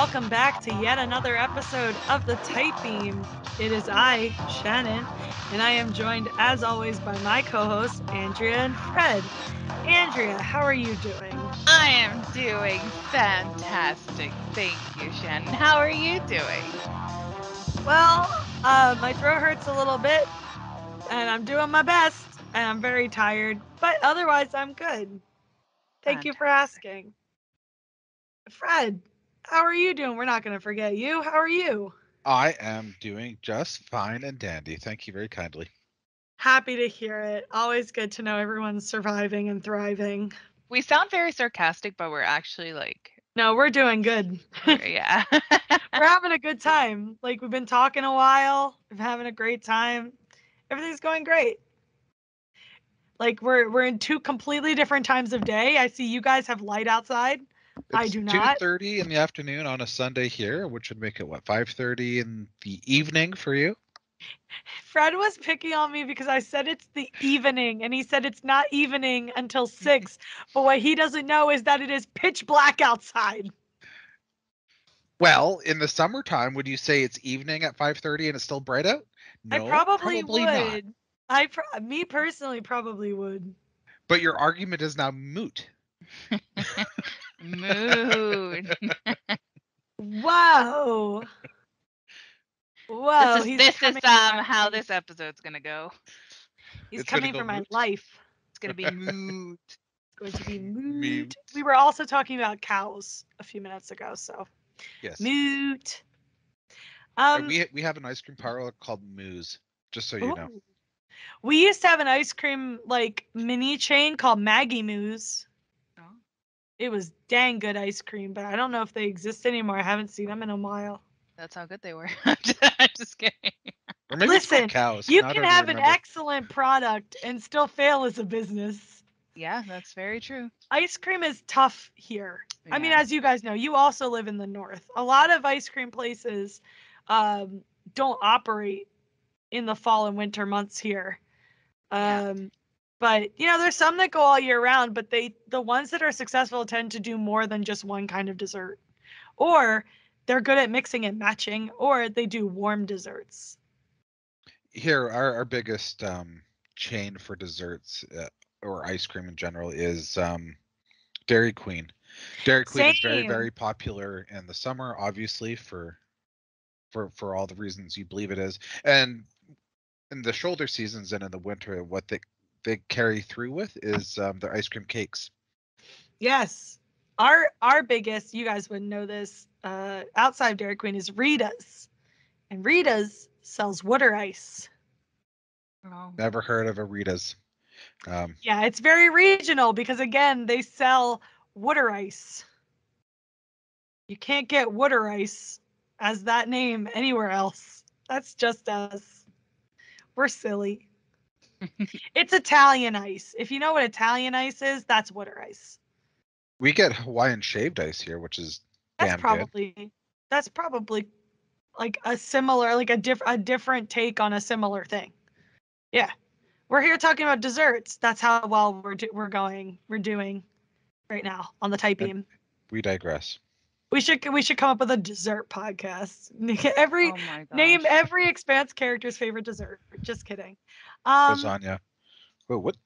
welcome back to yet another episode of the Tightbeam. It is I, Shannon, and I am joined as always by my co-hosts, Andrea and Fred. Andrea, how are you doing? I am doing fantastic. Thank you, Shannon. How are you doing? Well, my throat hurts a little bit, and I'm doing my best, and I'm very tired, but otherwise I'm good. Thank you for asking. Fred, how are you doing? We're not going to forget you. How are you? I am doing just fine and dandy. Thank you very kindly. Happy to hear it. Always good to know everyone's surviving and thriving. We sound very sarcastic, but we're actually No, we're doing good. Yeah. We're having a good time. Like, we've been talking a while. We're having a great time. Everything's going great. Like, we're in two completely different times of day. I see you guys have light outside. I do not. It's 2:30 in the afternoon on a Sunday here, which would make it, 5:30 in the evening for you? Fred was picking on me because I said it's the evening, and he said it's not evening until 6. But what he doesn't know is that it is pitch black outside. Well, in the summertime, would you say it's evening at 5:30 and it's still bright out? No, I probably not. would. Me personally probably would. But your argument is now moot. Mood. Whoa. Whoa. This is how this episode's gonna go. He's coming for my life. It's gonna be mood. It's going to be mood. We were also talking about cows a few minutes ago, so yes. Moot. We have an ice cream parlor called Moose, just so you know. We used to have an ice cream mini chain called Maggie Moo's. Oh. It was dang good ice cream, but I don't know if they exist anymore. I haven't seen them in a while. That's how good they were. I'm just kidding. Or maybe listen, cows. You can have an excellent product and still fail as a business. Yeah, that's very true. Ice cream is tough here. Yeah. I mean, as you guys know, you also live in the north. A lot of ice cream places don't operate in the fall and winter months here. But there's some that go all year round, but the ones that are successful tend to do more than just one kind of dessert. Or they're good at mixing and matching, or they do warm desserts. Here, our biggest chain for desserts or ice cream in general is Dairy Queen. Dairy Queen is very, very popular in the summer, obviously, for all the reasons you believe it is. And in the shoulder seasons and in the winter, what they carry through with is their ice cream cakes. Yes. Our biggest, you guys wouldn't know this, outside of Dairy Queen is Rita's. And Rita's sells water ice. Oh. Never heard of a Rita's. Yeah, it's very regional because, again, they sell water ice. You can't get water ice as that name anywhere else. That's just us. We're silly. It's Italian ice. If you know what Italian ice is, that's water ice. We get Hawaiian shaved ice here, which is damn good. That's probably like a similar, like a different take on a similar thing. Yeah. We're here talking about desserts. That's how well we're doing right now on the Tightbeam. We digress. We should come up with a dessert podcast. Name every Expanse character's favorite dessert. Just kidding. Lasagna. Wait, what?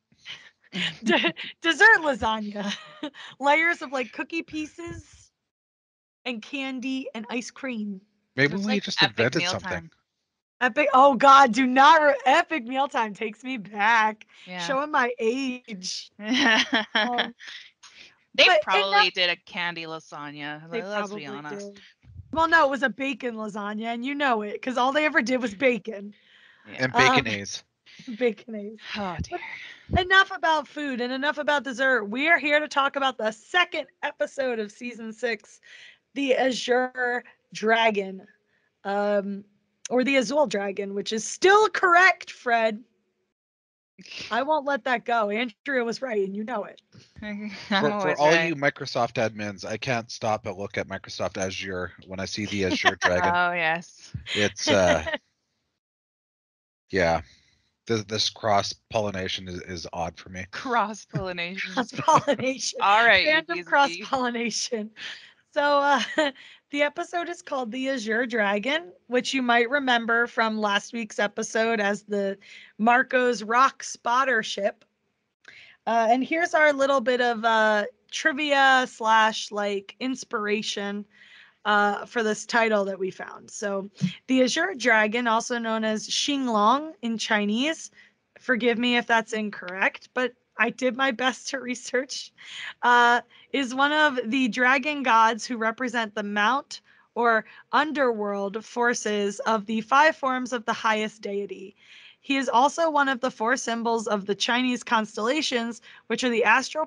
Dessert lasagna. Layers of cookie pieces and candy and ice cream. Maybe we just invented something. Epic. Oh God, do not. Epic mealtime takes me back. Yeah. Showing my age. They probably did a candy lasagna. Let's be honest. Did. Well, no, it was a bacon lasagna, and you know it, because all they ever did was bacon. Yeah. And baconaise. Baconaise. Oh, dear. But enough about food and enough about dessert. We are here to talk about the second episode of Season 6, the Azure Dragon. Or the Azure Dragon, which is still correct, Fred. I won't let that go. Andrea was right, and you know it. For all you Microsoft admins, I can't stop but look at Microsoft Azure when I see the Azure Dragon. Oh, yes. It's, yeah. This cross-pollination is odd for me. Cross-pollination. Cross-pollination. All right. Random cross-pollination. So the episode is called the Azure Dragon, which you might remember from last week's episode as the Marco's rock spotter ship. And here's our little bit of trivia slash like inspiration for this title that we found. So the Azure Dragon, also known as Xinglong in Chinese, forgive me if that's incorrect, but I did my best to research, is one of the dragon gods who represent the mount or underworld forces of the 5 forms of the highest deity. He is also one of the 4 symbols of the Chinese constellations, which are the astral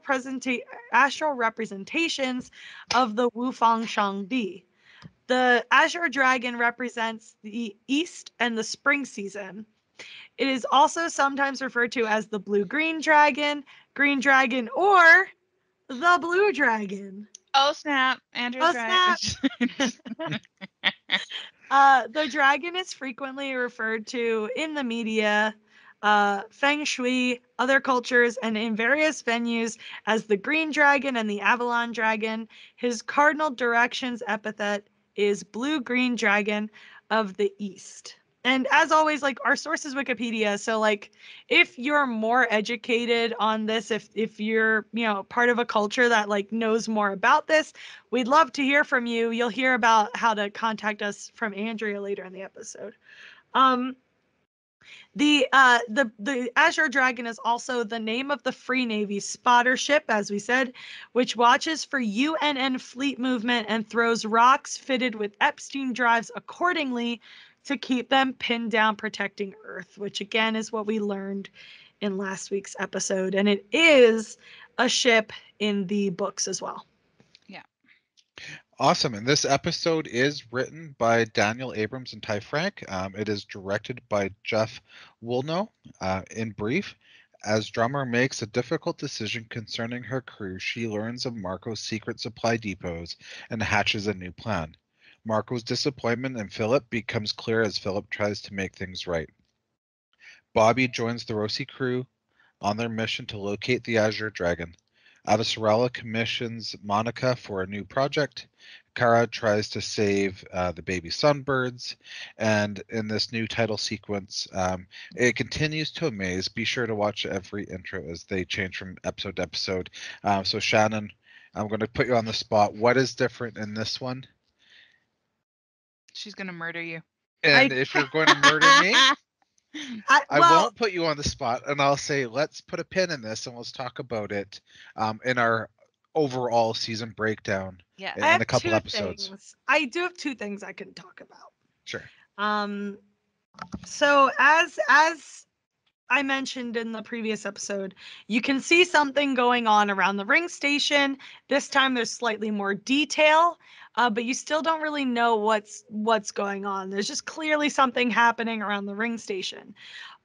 representations of the Wufang Shangdi. The Azure Dragon represents the east and the spring season. It is also sometimes referred to as the blue-green dragon, green dragon, or the blue dragon. Oh snap! Andrew's right. The dragon is frequently referred to in the media, feng shui, other cultures, and in various venues as the green dragon and the Avalon dragon. His cardinal directions epithet is blue-green dragon of the east. And as always, like our source is Wikipedia. So like if you're more educated on this, if you're, part of a culture that like knows more about this, we'd love to hear from you. You'll hear about how to contact us from Andrea later in the episode. The Azure Dragon is also the name of the Free Navy spotter ship, as we said, which watches for UNN fleet movement and throws rocks fitted with Epstein drives accordingly to keep them pinned down, protecting Earth, which again is what we learned in last week's episode. And it is a ship in the books as well. Yeah. Awesome. And this episode is written by Daniel Abrams and Ty Frank. It is directed by Jeff Woolnough. In brief, as Drummer makes a difficult decision concerning her crew, she learns of Marco's secret supply depots and hatches a new plan. Marco's disappointment in Filip becomes clear as Filip tries to make things right. Bobby joins the Roci crew on their mission to locate the Azure Dragon. Avasarala commissions Monica for a new project. Kara tries to save the baby sunbirds. And in this new title sequence, it continues to amaze. Be sure to watch every intro as they change from episode to episode. So Shannon, I'm going to put you on the spot. What is different in this one? She's going to murder you. And if you're going to murder me, I won't put you on the spot, and I'll say let's put a pin in this and let's talk about it in our overall season breakdown in a couple episodes. I do have 2 things I can talk about. Sure. So as I mentioned in the previous episode, you can see something going on around the ring station. This time there's slightly more detail, but you still don't really know what's going on. There's just clearly something happening around the ring station.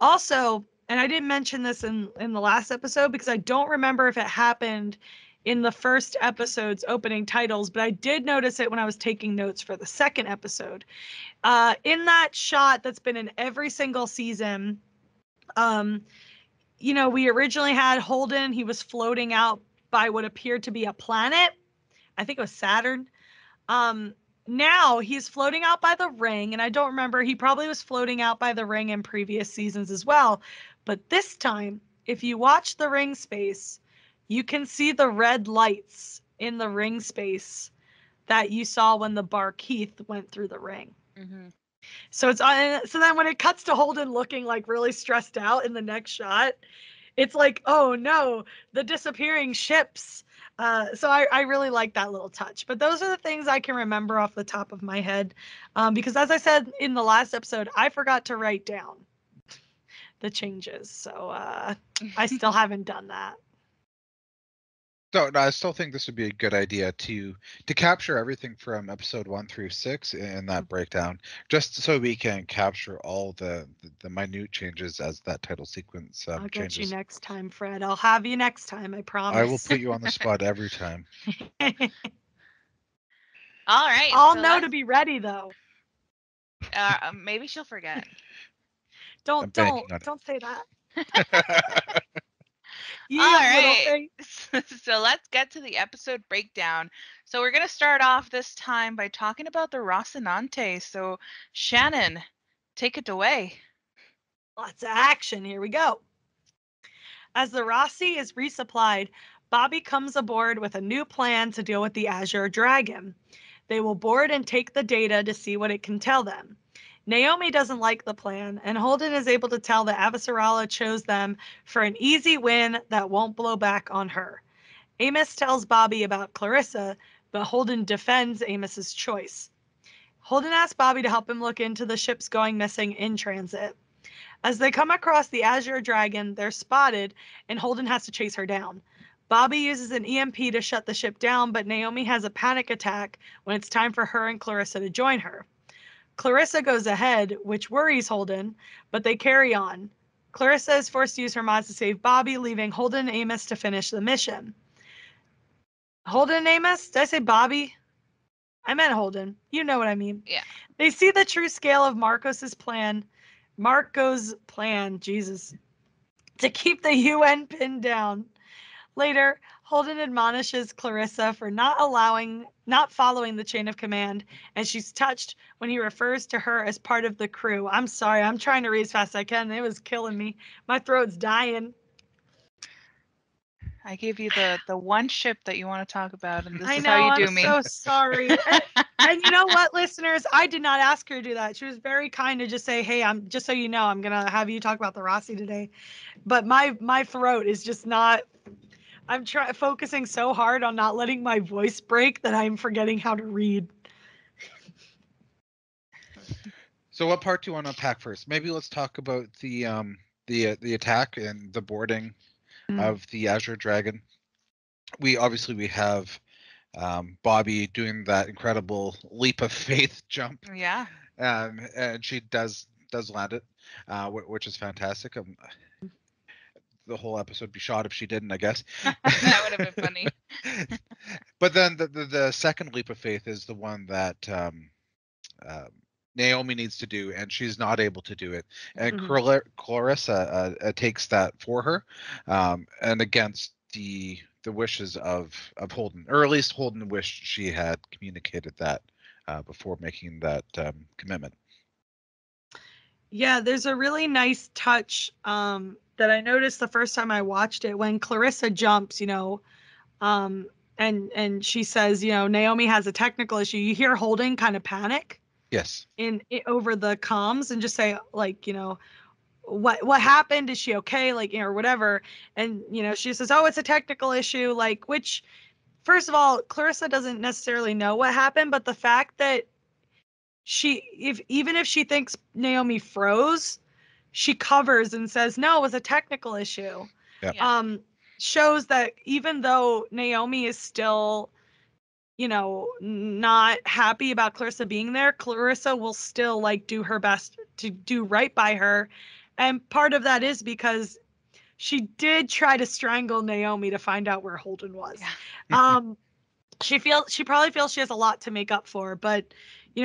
Also, and I didn't mention this in the last episode because I don't remember if it happened in the first episode's opening titles, but I did notice it when I was taking notes for the second episode. In that shot that's been in every single season, we originally had Holden. He was floating out by what appeared to be a planet. I think it was Saturn. Now he's floating out by the ring, and I don't remember. He probably was floating out by the ring in previous seasons as well. But this time, if you watch the ring space, you can see the red lights in the ring space that you saw when the Bar Keith went through the ring. Mm-hmm. So then when it cuts to Holden looking like really stressed out in the next shot, it's like, oh no, the disappearing ships. So I really like that little touch. But those are the things I can remember off the top of my head. Because as I said in the last episode, I forgot to write down the changes. So I still haven't done that. No, I still think this would be a good idea to capture everything from episode 1 through 6 in that breakdown, just so we can capture all the minute changes as that title sequence I'll changes. get you next time, Fred. I'll have you next time, I promise. I will put you on the spot every time. All right. I'll know to be ready though. Maybe she'll forget. Don't say that. You All little right. thing. So let's get to the episode breakdown. So we're going to start off this time by talking about the Rocinante. So Shannon, take it away. Lots of action. Here we go. As the Roci is resupplied, Bobby comes aboard with a new plan to deal with the Azure Dragon. They will board and take the data to see what it can tell them. Naomi doesn't like the plan, and Holden is able to tell that Avasarala chose them for an easy win that won't blow back on her. Amos tells Bobby about Clarissa, but Holden defends Amos's choice. Holden asks Bobby to help him look into the ships going missing in transit. As they come across the Azure Dragon, they're spotted, and Holden has to chase her down. Bobby uses an EMP to shut the ship down, but Naomi has a panic attack when it's time for her and Clarissa to join her. Clarissa goes ahead, which worries Holden, but they carry on. Clarissa is forced to use her mods to save Bobby, leaving Holden and Amos to finish the mission. Holden and Amos? Did I say Bobby? I meant Holden. You know what I mean. Yeah. They see the true scale of Marco's plan, Jesus, to keep the UN pinned down. Later, Holden admonishes Clarissa for not following the chain of command, and she's touched when he refers to her as part of the crew. I'm sorry, I'm trying to read as fast as I can. It was killing me. My throat's dying. I gave you the one ship that you want to talk about, and this I is know, how you I'm do me. so sorry. And you know what, listeners? I did not ask her to do that. She was very kind to just say, "Hey, I'm just so you know, I'm gonna have you talk about the Roci today." But my throat is just not. I'm focusing so hard on not letting my voice break that I'm forgetting how to read. So what part do you want to unpack first? Maybe let's talk about the attack and the boarding of the Azure Dragon. We have Bobby doing that incredible leap of faith jump. Yeah. And she does land it, which is fantastic. The whole episode would be shot if she didn't, I guess. That would have been funny. But then the second leap of faith is the one that Naomi needs to do, and she's not able to do it. And Clarissa takes that for her, and against the wishes of Holden, or at least Holden wished she had communicated that before making that commitment. Yeah, there's a really nice touch that I noticed the first time I watched it when Clarissa jumps, and she says, Naomi has a technical issue. You hear Holden kind of panic. Yes. Over the comms and just say, like, what happened? Is she okay? Like, or whatever. And, she says, oh, it's a technical issue. Like, which, first of all, Clarissa doesn't necessarily know what happened, but the fact that even if she thinks Naomi froze, she covers and says, no, it was a technical issue. Yeah. Shows that even though Naomi is still, not happy about Clarissa being there, Clarissa will still do her best to do right by her. And part of that is because she did try to strangle Naomi to find out where Holden was. Yeah. She probably feels she has a lot to make up for, but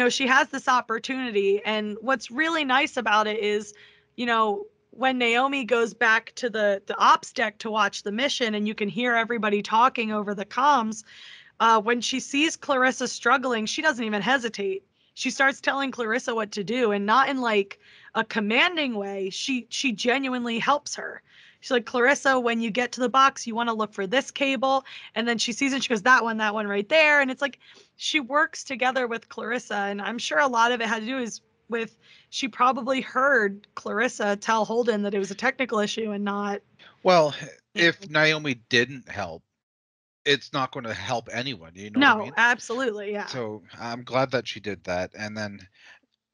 she has this opportunity. And what's really nice about it is, when Naomi goes back to the ops deck to watch the mission and you can hear everybody talking over the comms, when she sees Clarissa struggling, she doesn't even hesitate. She starts telling Clarissa what to do, and not in a commanding way. She genuinely helps her. She's like, Clarissa, when you get to the box, you want to look for this cable. And then she sees it, and she goes, that one right there. And it's like she works together with Clarissa. And I'm sure a lot of it had to do is with she probably heard Clarissa tell Holden that it was a technical issue and not. Well, if Naomi didn't help, it's not going to help anyone. You know what I mean? Absolutely, yeah. So I'm glad that she did that. And then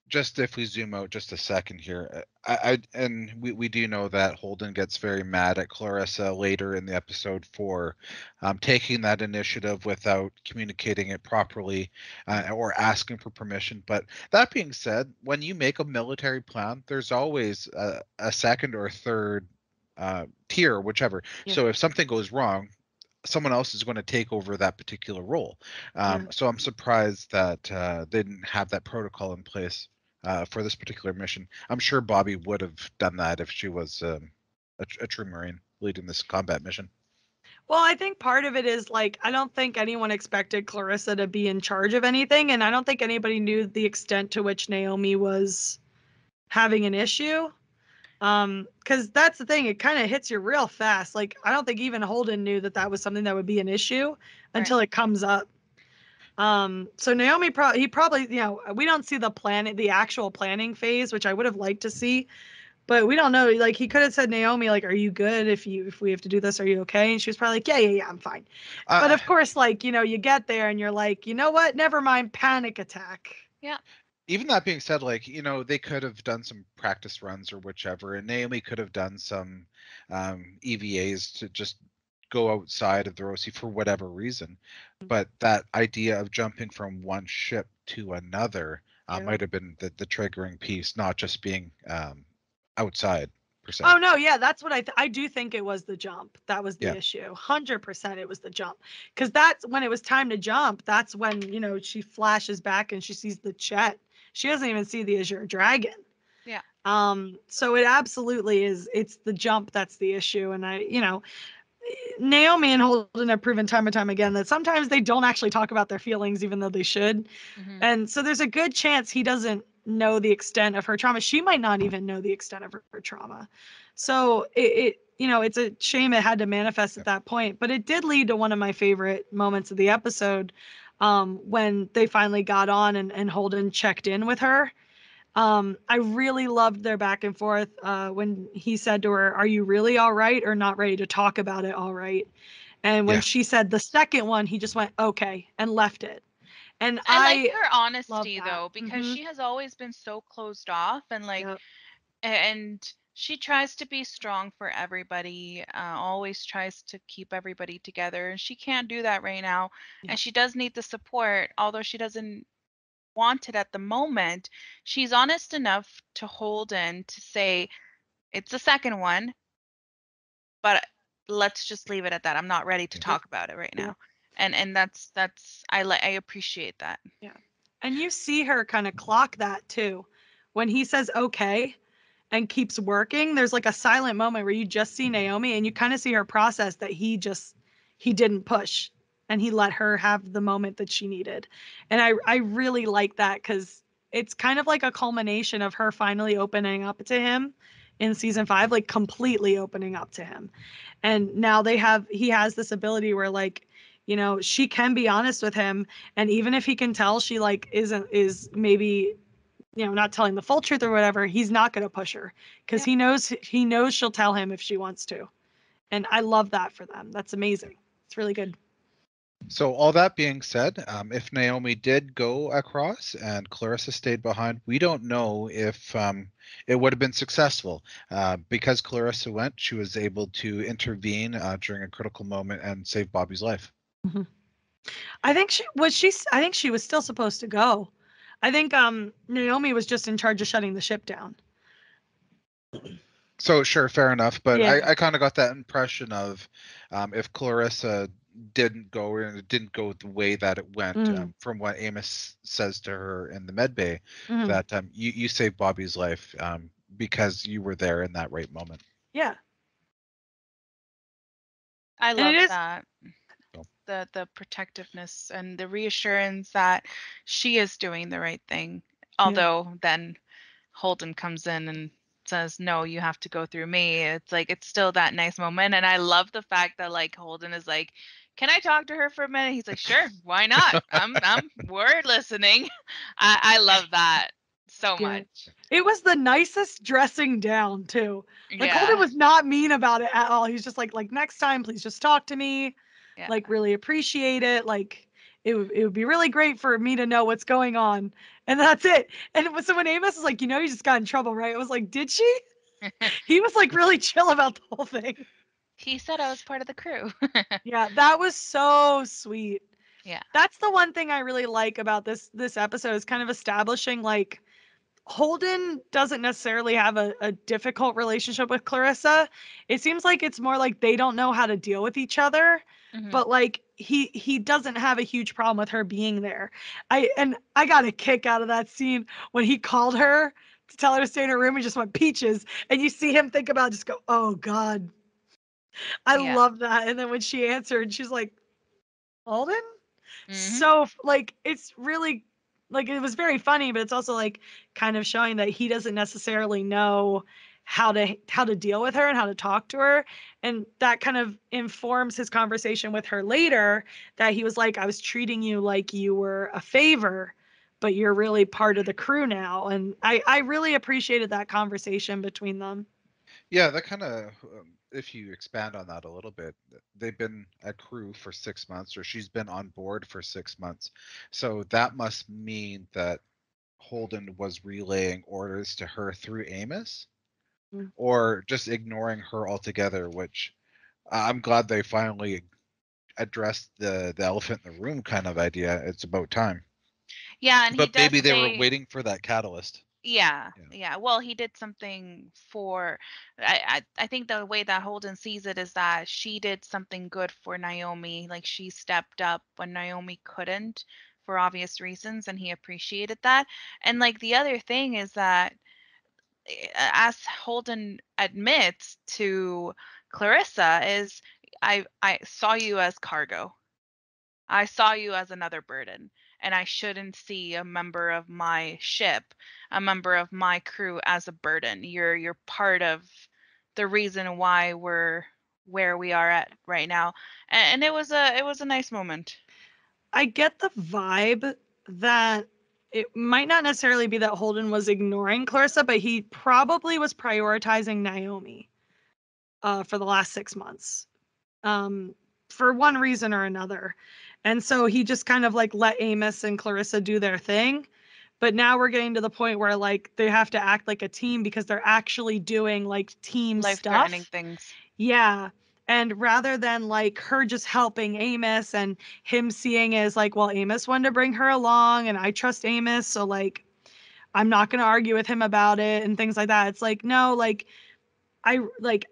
just if we zoom out just a second here, we do know that Holden gets very mad at Clarissa later in the episode for taking that initiative without communicating it properly or asking for permission. But that being said, when you make a military plan, there's always a second or third tier, whichever. Yeah. So if something goes wrong, someone else is going to take over that particular role. So I'm surprised that they didn't have that protocol in place for this particular mission. I'm sure Bobby would have done that if she was a true Marine. leading this combat mission. Well, I think part of it is like I don't think anyone expected Clarissa to be in charge of anything, and I don't think anybody knew the extent to which Naomi was having an issue. Because that's the thing, it kind of hits you real fast. Like I don't think even Holden knew that that was something that would be an issue until it comes up. So Naomi he probably, you know, we don't see the actual planning phase, which I would have liked to see. But we don't know. Like he could have said, Naomi, like, are you good if we have to do this? Are you okay? And she was probably like, yeah, I'm fine. But of course, like, you know, you get there and you're like, you know what? Never mind, panic attack. Yeah. Even that being said, like, you know, they could have done some practice runs or whichever, and Naomi could have done some EVAs to just go outside of the Roci for whatever reason. But that idea of jumping from one ship to another might have been the triggering piece, not just being outside per se. Oh no, yeah, that's what I do think it was the jump. That was the issue. 100% it was the jump. Because that's when it was time to jump. That's when, you know, she flashes back and she sees the Chet. She doesn't even see the Azure Dragon. Yeah. So it absolutely is. It's the jump that's the issue. And you know, Naomi and Holden have proven time and time again that sometimes they don't actually talk about their feelings, even though they should. Mm-hmm. And so there's a good chance he doesn't know the extent of her trauma. She might not even know the extent of her trauma. So it you know, it's a shame it had to manifest at that point, but it did lead to one of my favorite moments of the episode, when they finally got on and Holden checked in with her. I really loved their back and forth when he said to her, are you really all right or not ready to talk about it all right? And when she said the second one, he just went, okay, and left it. And I like her honesty that. though, because Mhm. she has always been so closed off and like, Yep. and she tries to be strong for everybody, always tries to keep everybody together, and she can't do that right now. Yeah. And she does need the support, although she doesn't want it at the moment. She's honest enough to Holden to say, it's the second one, but let's just leave it at that. I'm not ready to talk about it right now. And that's I appreciate that. Yeah. And you see her kind of clock that too. When he says okay and keeps working, there's like a silent moment where you just see Naomi and you kind of see her process that he didn't push and he let her have the moment that she needed. And I really like that cuz it's kind of like a culmination of her finally opening up to him in season 5, like completely opening up to him. And now he has this ability where like, you know, she can be honest with him, and even if he can tell she like is maybe, you know, not telling the full truth or whatever, he's not going to push her because he knows she'll tell him if she wants to. And I love that for them. That's amazing. It's really good. So all that being said, if Naomi did go across and Clarissa stayed behind, we don't know if it would have been successful. Because Clarissa went, she was able to intervene during a critical moment and save Bobby's life. Mm-hmm. I think she was still supposed to go. I think Naomi was just in charge of shutting the ship down. So sure, fair enough. But I kind of got that impression of if Clarissa didn't go or it didn't go the way that it went, from what Amos says to her in the med bay, that you saved Bobby's life because you were there in that right moment. Yeah. I love that. The protectiveness and the reassurance that she is doing the right thing. Although then Holden comes in and says, no, you have to go through me. It's like, it's still that nice moment. And I love the fact that like Holden is like, can I talk to her for a minute? He's like, sure, why not? We're listening. I love that so much. It was the nicest dressing down too. Like Holden Yeah. was not mean about it at all. He's just like next time, please just talk to me. Yeah. Like really appreciate it. Like it would be really great for me to know what's going on. And that's it. And so when Amos was like, you know, you just got in trouble, right? I was like, did she? He was like really chill about the whole thing. He said I was part of the crew. Yeah, that was so sweet. Yeah. That's the one thing I really like about this episode is kind of establishing like Holden doesn't necessarily have a difficult relationship with Clarissa. It seems like it's more like they don't know how to deal with each other, but like he doesn't have a huge problem with her being there. I got a kick out of that scene when he called her to tell her to stay in her room and just went Peaches, and you see him think about it, just go, oh God. I love that. And then when she answered, she's like, Holden? Mm-hmm. So like it's really like it was very funny, but it's also like kind of showing that he doesn't necessarily know how to deal with her and how to talk to her, and that kind of informs his conversation with her later, that he was like, I was treating you like you were a favor, but you're really part of the crew now. And I really appreciated that conversation between them. Yeah, that kind of, if you expand on that a little bit, they've been a crew for 6 months, or she's been on board for 6 months. So that must mean that Holden was relaying orders to her through Amos, or just ignoring her altogether, which I'm glad they finally addressed the elephant in the room kind of idea. It's about time. Yeah, and but maybe they were waiting for that catalyst. Yeah. Well, he did something for. I think the way that Holden sees it is that she did something good for Naomi. Like, she stepped up when Naomi couldn't, for obvious reasons, and he appreciated that. And like, the other thing is that, as Holden admits to Clarissa, is I saw you as cargo. I saw you as another burden, and I shouldn't see a member of my ship, a member of my crew, as a burden. You're part of the reason why we're where we are at right now. And it was a nice moment. I get the vibe that it might not necessarily be that Holden was ignoring Clarissa, but he probably was prioritizing Naomi for the last 6 months, for one reason or another. And so he just kind of like let Amos and Clarissa do their thing. But now we're getting to the point where like they have to act like a team because they're actually doing like team Life-threatening stuff. things. Yeah. And rather than like her just helping Amos and him seeing as like, well, Amos wanted to bring her along and I trust Amos, so like I'm not going to argue with him about it and things like that. It's like, no, like I like,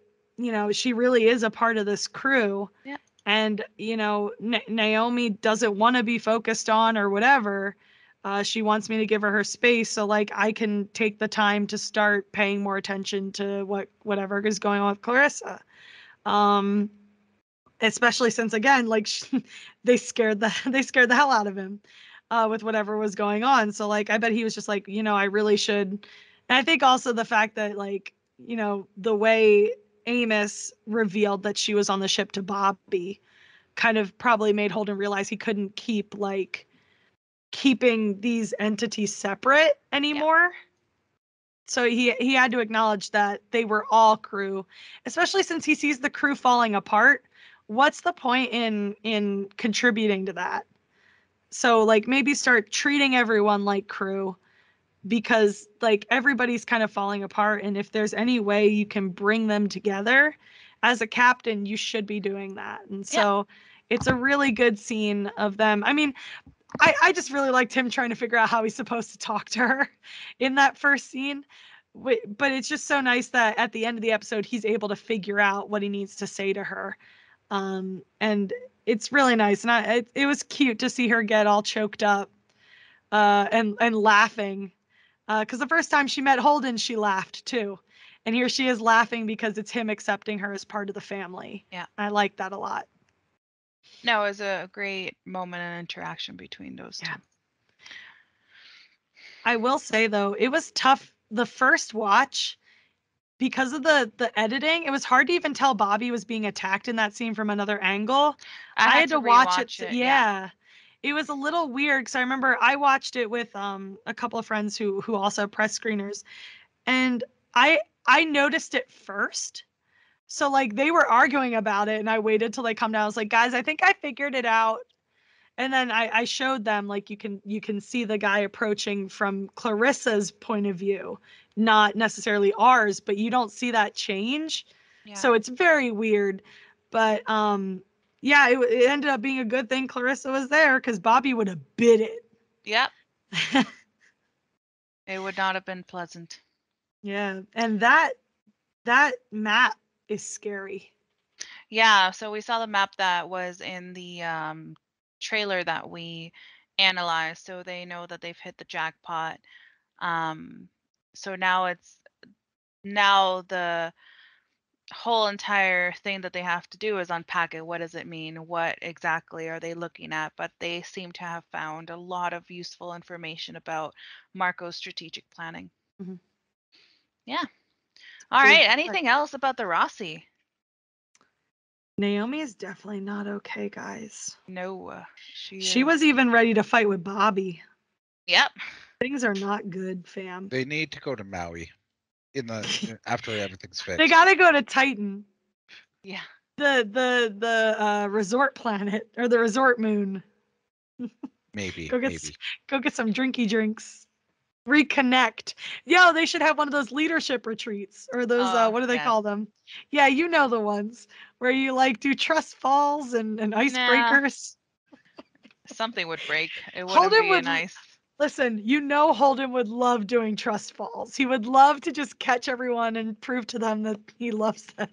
she really is a part of this crew. Yeah. And, Naomi doesn't want to be focused on or whatever. She wants me to give her space so like I can take the time to start paying more attention to whatever is going on with Clarissa. Especially since again, like they scared the hell out of him with whatever was going on. So like I bet he was just like, I really should. And I think also the fact that like, the way Amos revealed that she was on the ship to Bobby kind of probably made Holden realize he couldn't keep like keeping these entities separate anymore. So he had to acknowledge that they were all crew, especially since he sees the crew falling apart. What's the point in contributing to that? So like maybe start treating everyone like crew, because like everybody's kind of falling apart, and if there's any way you can bring them together as a captain, you should be doing that. And so it's a really good scene of them. I mean, I just really liked him trying to figure out how he's supposed to talk to her in that first scene. But it's just so nice that at the end of the episode, he's able to figure out what he needs to say to her. And it's really nice. And it was cute to see her get all choked up and laughing. Because the first time she met Holden, she laughed too. And here she is laughing because it's him accepting her as part of the family. Yeah. I like that a lot. No, it was a great moment and interaction between those two. I will say though, it was tough the first watch because of the editing. It was hard to even tell Bobby was being attacked in that scene from another angle. I had to watch it. Yeah. It was a little weird because I remember I watched it with a couple of friends who also press screeners, and I noticed it first. So like they were arguing about it, and I waited till they come down. I was like, guys, I think I figured it out. And then I showed them like you can see the guy approaching from Clarissa's point of view, not necessarily ours, but you don't see that change. Yeah. So it's very weird. But yeah, it ended up being a good thing Clarissa was there, because Bobby would have bit it. Yep. It would not have been pleasant. Yeah, and that map is scary. Yeah, so we saw the map that was in the trailer that we analyzed, so they know that they've hit the jackpot. So now the whole entire thing that they have to do is unpack it. What does it mean? What exactly are they looking at? But they seem to have found a lot of useful information about Marco's strategic planning. Mm-hmm. Yeah. All right. Anything else about the Roci? Naomi is definitely not okay, guys. No, she was even ready to fight with Bobby. Yep. Things are not good, fam. They need to go to Maui after everything's fixed. They got to go to Titan. Yeah. The resort planet or the resort moon. Maybe. Go get some drinky drinks. Reconnect. Yo, they should have one of those leadership retreats or those what do they call them? Yeah, you know the ones where you like do trust falls and icebreakers. Something would break. It wouldn't be nice. Listen, you know Holden would love doing trust falls. He would love to just catch everyone and prove to them that he loves them.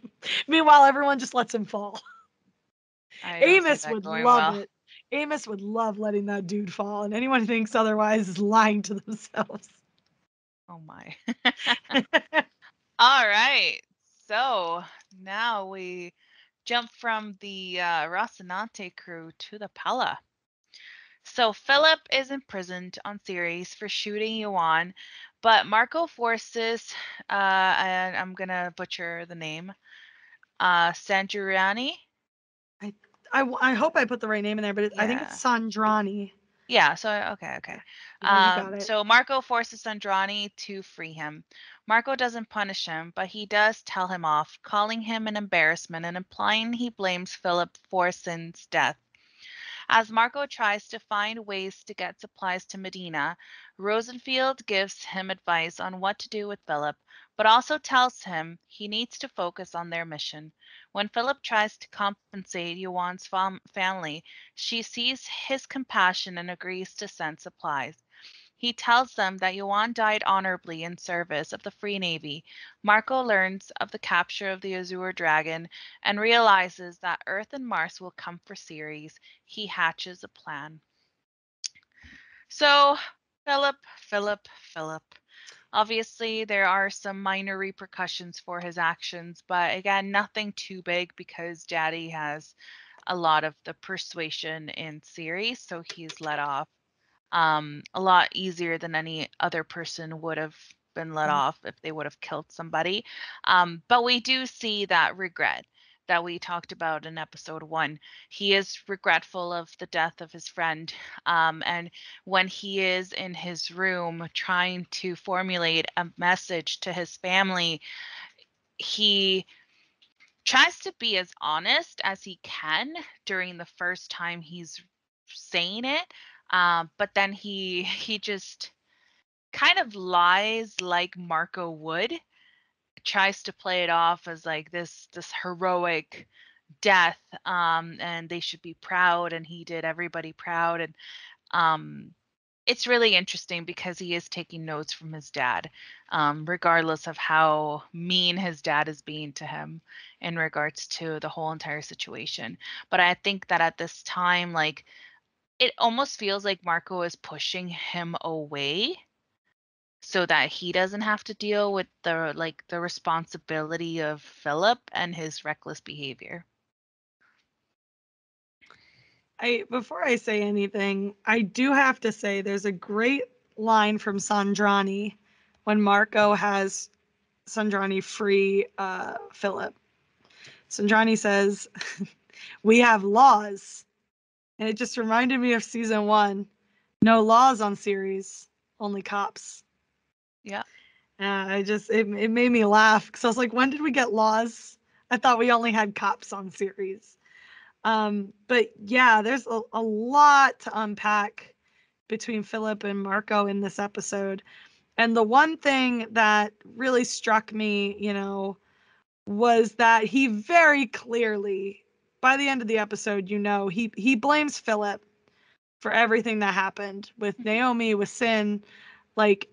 Meanwhile, everyone just lets him fall. Amos would love it. Amos would love letting that dude fall, and anyone who thinks otherwise is lying to themselves. Oh my. All right. So now we jump from the Rocinante crew to the Pella. So Filip is imprisoned on Ceres for shooting Yuan, but Marco forces, and I'm gonna butcher the name, Sandrani. I hope I put the right name in there, but I think it's Sandrani. Yeah, so okay. Yeah, you got it. So Marco forces Sandrani to free him. Marco doesn't punish him, but he does tell him off, calling him an embarrassment and implying he blames Filip for Sin's death. As Marco tries to find ways to get supplies to Medina, Rosenfield gives him advice on what to do with Filip, but also tells him he needs to focus on their mission. When Filip tries to compensate Yuan's family, she sees his compassion and agrees to send supplies. He tells them that Yuan died honorably in service of the Free Navy. Marco learns of the capture of the Azure Dragon and realizes that Earth and Mars will come for Ceres. He hatches a plan. So, Filip. Obviously, there are some minor repercussions for his actions, but again, nothing too big because Daddy has a lot of the persuasion in Ceres, so he's let off a lot easier than any other person would have been let off if they would have killed somebody. But we do see that regret that we talked about in episode 1. He is regretful of the death of his friend. And when he is in his room trying to formulate a message to his family, he tries to be as honest as he can during the first time he's saying it. But then he just kind of lies like Marco would, tries to play it off as like this heroic death, and they should be proud, and he did everybody proud, and it's really interesting because he is taking notes from his dad, regardless of how mean his dad is being to him in regards to the whole entire situation. But I think that at this time, like, it almost feels like Marco is pushing him away so that he doesn't have to deal with the responsibility of Filip and his reckless behavior. Before I say anything, I do have to say there's a great line from Sandrani when Marco has Sandrani free Filip. Sandrani says, "We have laws," and it just reminded me of season 1. No laws on Ceres, only cops. Yeah. It made me laugh because I was like, when did we get laws? I thought we only had cops on Ceres. But yeah, there's a lot to unpack between Filip and Marco in this episode. And the one thing that really struck me, was that he very clearly, by the end of the episode, he blames Filip for everything that happened with Naomi, with Sin. Like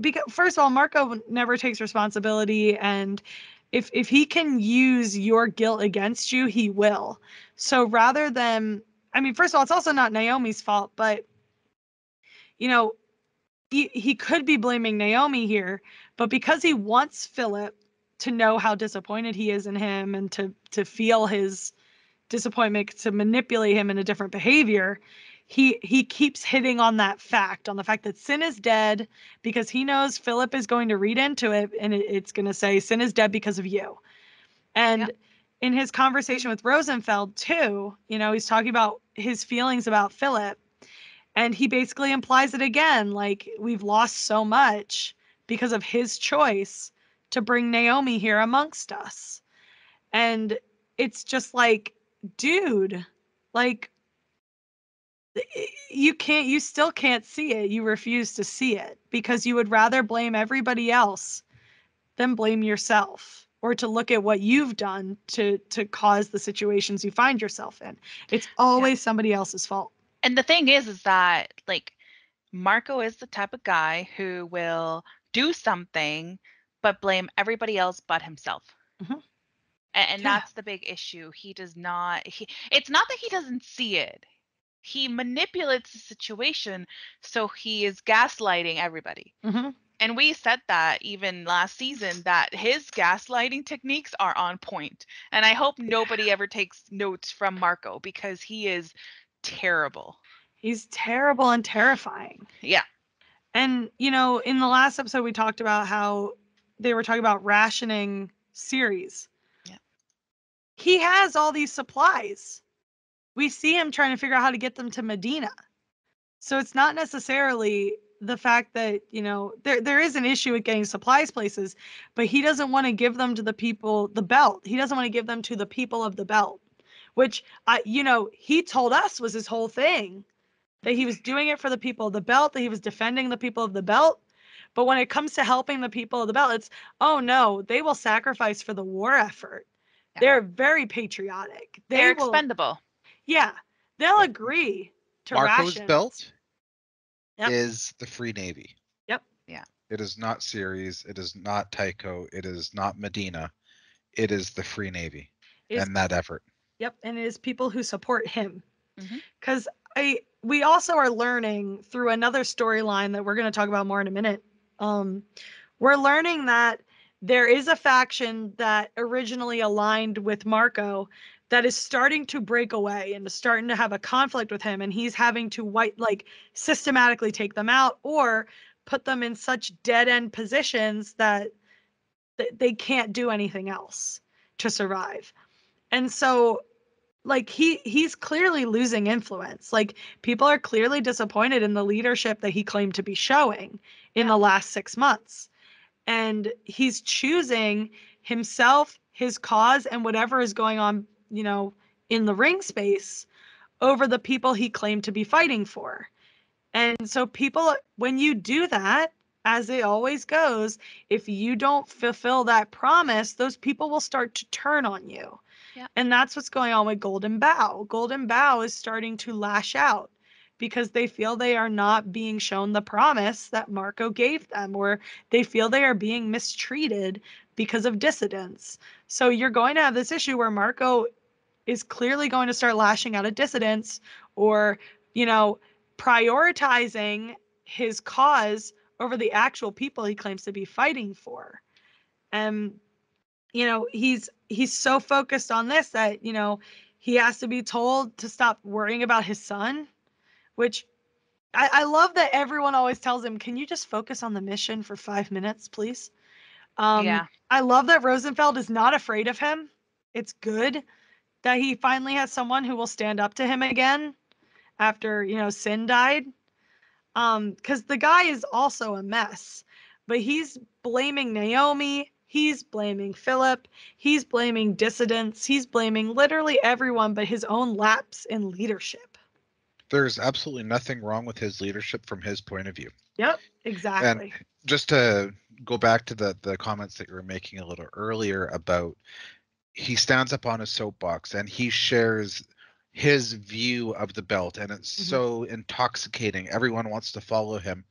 because first of all, Marco never takes responsibility, and if he can use your guilt against you, he will. So rather than, I mean, first of all, it's also not Naomi's fault, but he could be blaming Naomi here, but because he wants Filip to know how disappointed he is in him and to feel his disappointment, to manipulate him in a different behavior, he keeps hitting on that fact, on the fact that Sin is dead, because he knows Filip is going to read into it, and it's going to say Sin is dead because of you. And in his conversation with Rosenfeld too, he's talking about his feelings about Filip, and he basically implies it again, like, we've lost so much because of his choice to bring Naomi here amongst us. And it's just like, dude, like, you still can't see it. You refuse to see it because you would rather blame everybody else than blame yourself, or to look at what you've done to cause the situations you find yourself in. It's always somebody else's fault. And the thing is that, like, Marco is the type of guy who will do something but blame everybody else but himself. Mm-hmm. And that's the big issue. He does not, it's not that he doesn't see it. He manipulates the situation, so he is gaslighting everybody. Mm-hmm. And we said that even last season, that his gaslighting techniques are on point. And I hope nobody ever takes notes from Marco, because he is terrible. He's terrible and terrifying. Yeah. And, in the last episode, we talked about how they were talking about rationing Ceres. Yeah. He has all these supplies. We see him trying to figure out how to get them to Medina. So it's not necessarily the fact that, there is an issue with getting supplies places, but he doesn't want to give them to the people, the belt. He doesn't want to give them to the people of the belt, which, he told us was his whole thing, that he was doing it for the people of the belt, that he was defending the people of the belt. But when it comes to helping the people of the belt, it's, oh no, they will sacrifice for the war effort. Yeah. They're very patriotic. They're expendable. Yeah. They'll agree to Marco's rations. belt is the Free Navy. Yep. Yeah. It is not Ceres. It is not Tycho. It is not Medina. It is the Free Navy and that effort. Yep. And it is people who support him. Because mm-hmm. We also are learning through another storyline that we're going to talk about more in a minute. We're learning that there is a faction that originally aligned with Marco that is starting to break away and is starting to have a conflict with him, and he's having to systematically take them out or put them in such dead-end positions that they can't do anything else to survive. And so, like, he's clearly losing influence. Like, people are clearly disappointed in the leadership that he claimed to be showing in the last 6 months. And he's choosing himself, his cause, and whatever is going on, in the ring space over the people he claimed to be fighting for. And so people, when you do that, as it always goes, if you don't fulfill that promise, those people will start to turn on you. Yeah. And that's what's going on with Golden Bough. Golden Bough is starting to lash out because they feel they are not being shown the promise that Marco gave them, or they feel they are being mistreated because of dissidents. So you're going to have this issue where Marco is clearly going to start lashing out at dissidents, or, prioritizing his cause over the actual people he claims to be fighting for. And, he's so focused on this that, he has to be told to stop worrying about his son, which I love that everyone always tells him, can you just focus on the mission for 5 minutes, please? Yeah. I love that Rosenfeld is not afraid of him. It's good that he finally has someone who will stand up to him again after, Sin died. Because the guy is also a mess, but he's blaming Naomi. He's blaming Filip. He's blaming dissidents. He's blaming literally everyone but his own lapse in leadership. There's absolutely nothing wrong with his leadership from his point of view. Yep, exactly. And just to go back to the comments that you were making a little earlier about, he stands up on a soapbox and he shares his view of the belt, and it's so intoxicating. Everyone wants to follow him.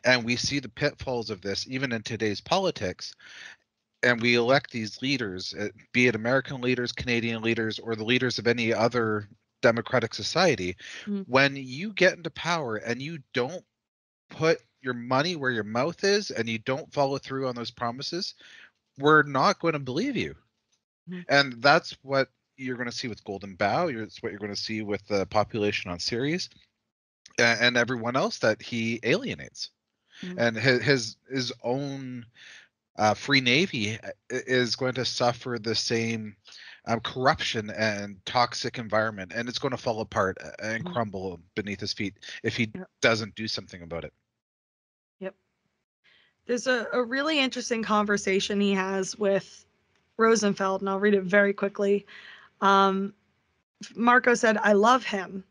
And we see the pitfalls of this even in today's politics. And we elect these leaders, be it American leaders, Canadian leaders, or the leaders of any other democratic society. When you get into power and you don't put your money where your mouth is and you don't follow through on those promises, we're not going to believe you. And that's what you're going to see with Golden Bough. It's what you're going to see with the population on Ceres and everyone else that he alienates. And his own Free Navy is going to suffer the same corruption and toxic environment, and it's going to fall apart and crumble beneath his feet if he doesn't do something about it. Yep. There's a really interesting conversation he has with Rosenfeld, and I'll read it very quickly. Marco said, "I love him."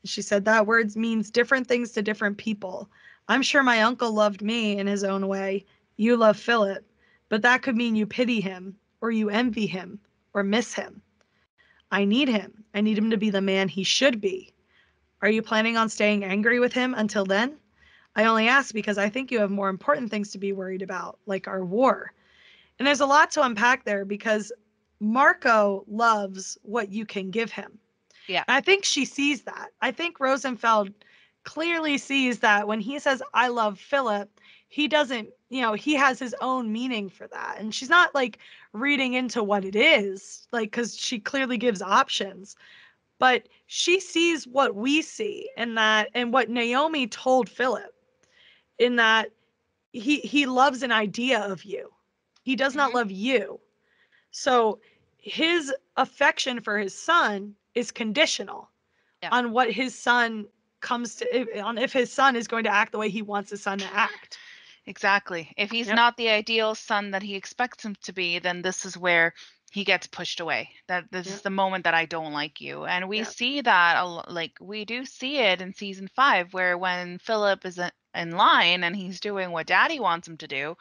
She said, "That word means different things to different people. I'm sure my uncle loved me in his own way. You love Filip, but that could mean you pity him, or you envy him, or miss him. I need him. I need him to be the man he should be. Are you planning on staying angry with him until then? I only ask because I think you have more important things to be worried about, like our war." And there's a lot to unpack there because Marco loves what you can give him. Yeah. And I think she sees that. I think Rosenfeld clearly sees that when he says, "I love Filip," he doesn't, he has his own meaning for that. And she's not like reading into what it is, like, because she clearly gives options. But she sees what we see in that, and what Naomi told Filip, in that he loves an idea of you. He does not love you. So his affection for his son is conditional on what his son comes to, on if his son is going to act the way he wants his son to act. Exactly. If he's not the ideal son that he expects him to be, then this is where he gets pushed away. That this is the moment that I don't like you. And we see that, like, we do see it in season 5, where when Filip is in line and he's doing what daddy wants him to do,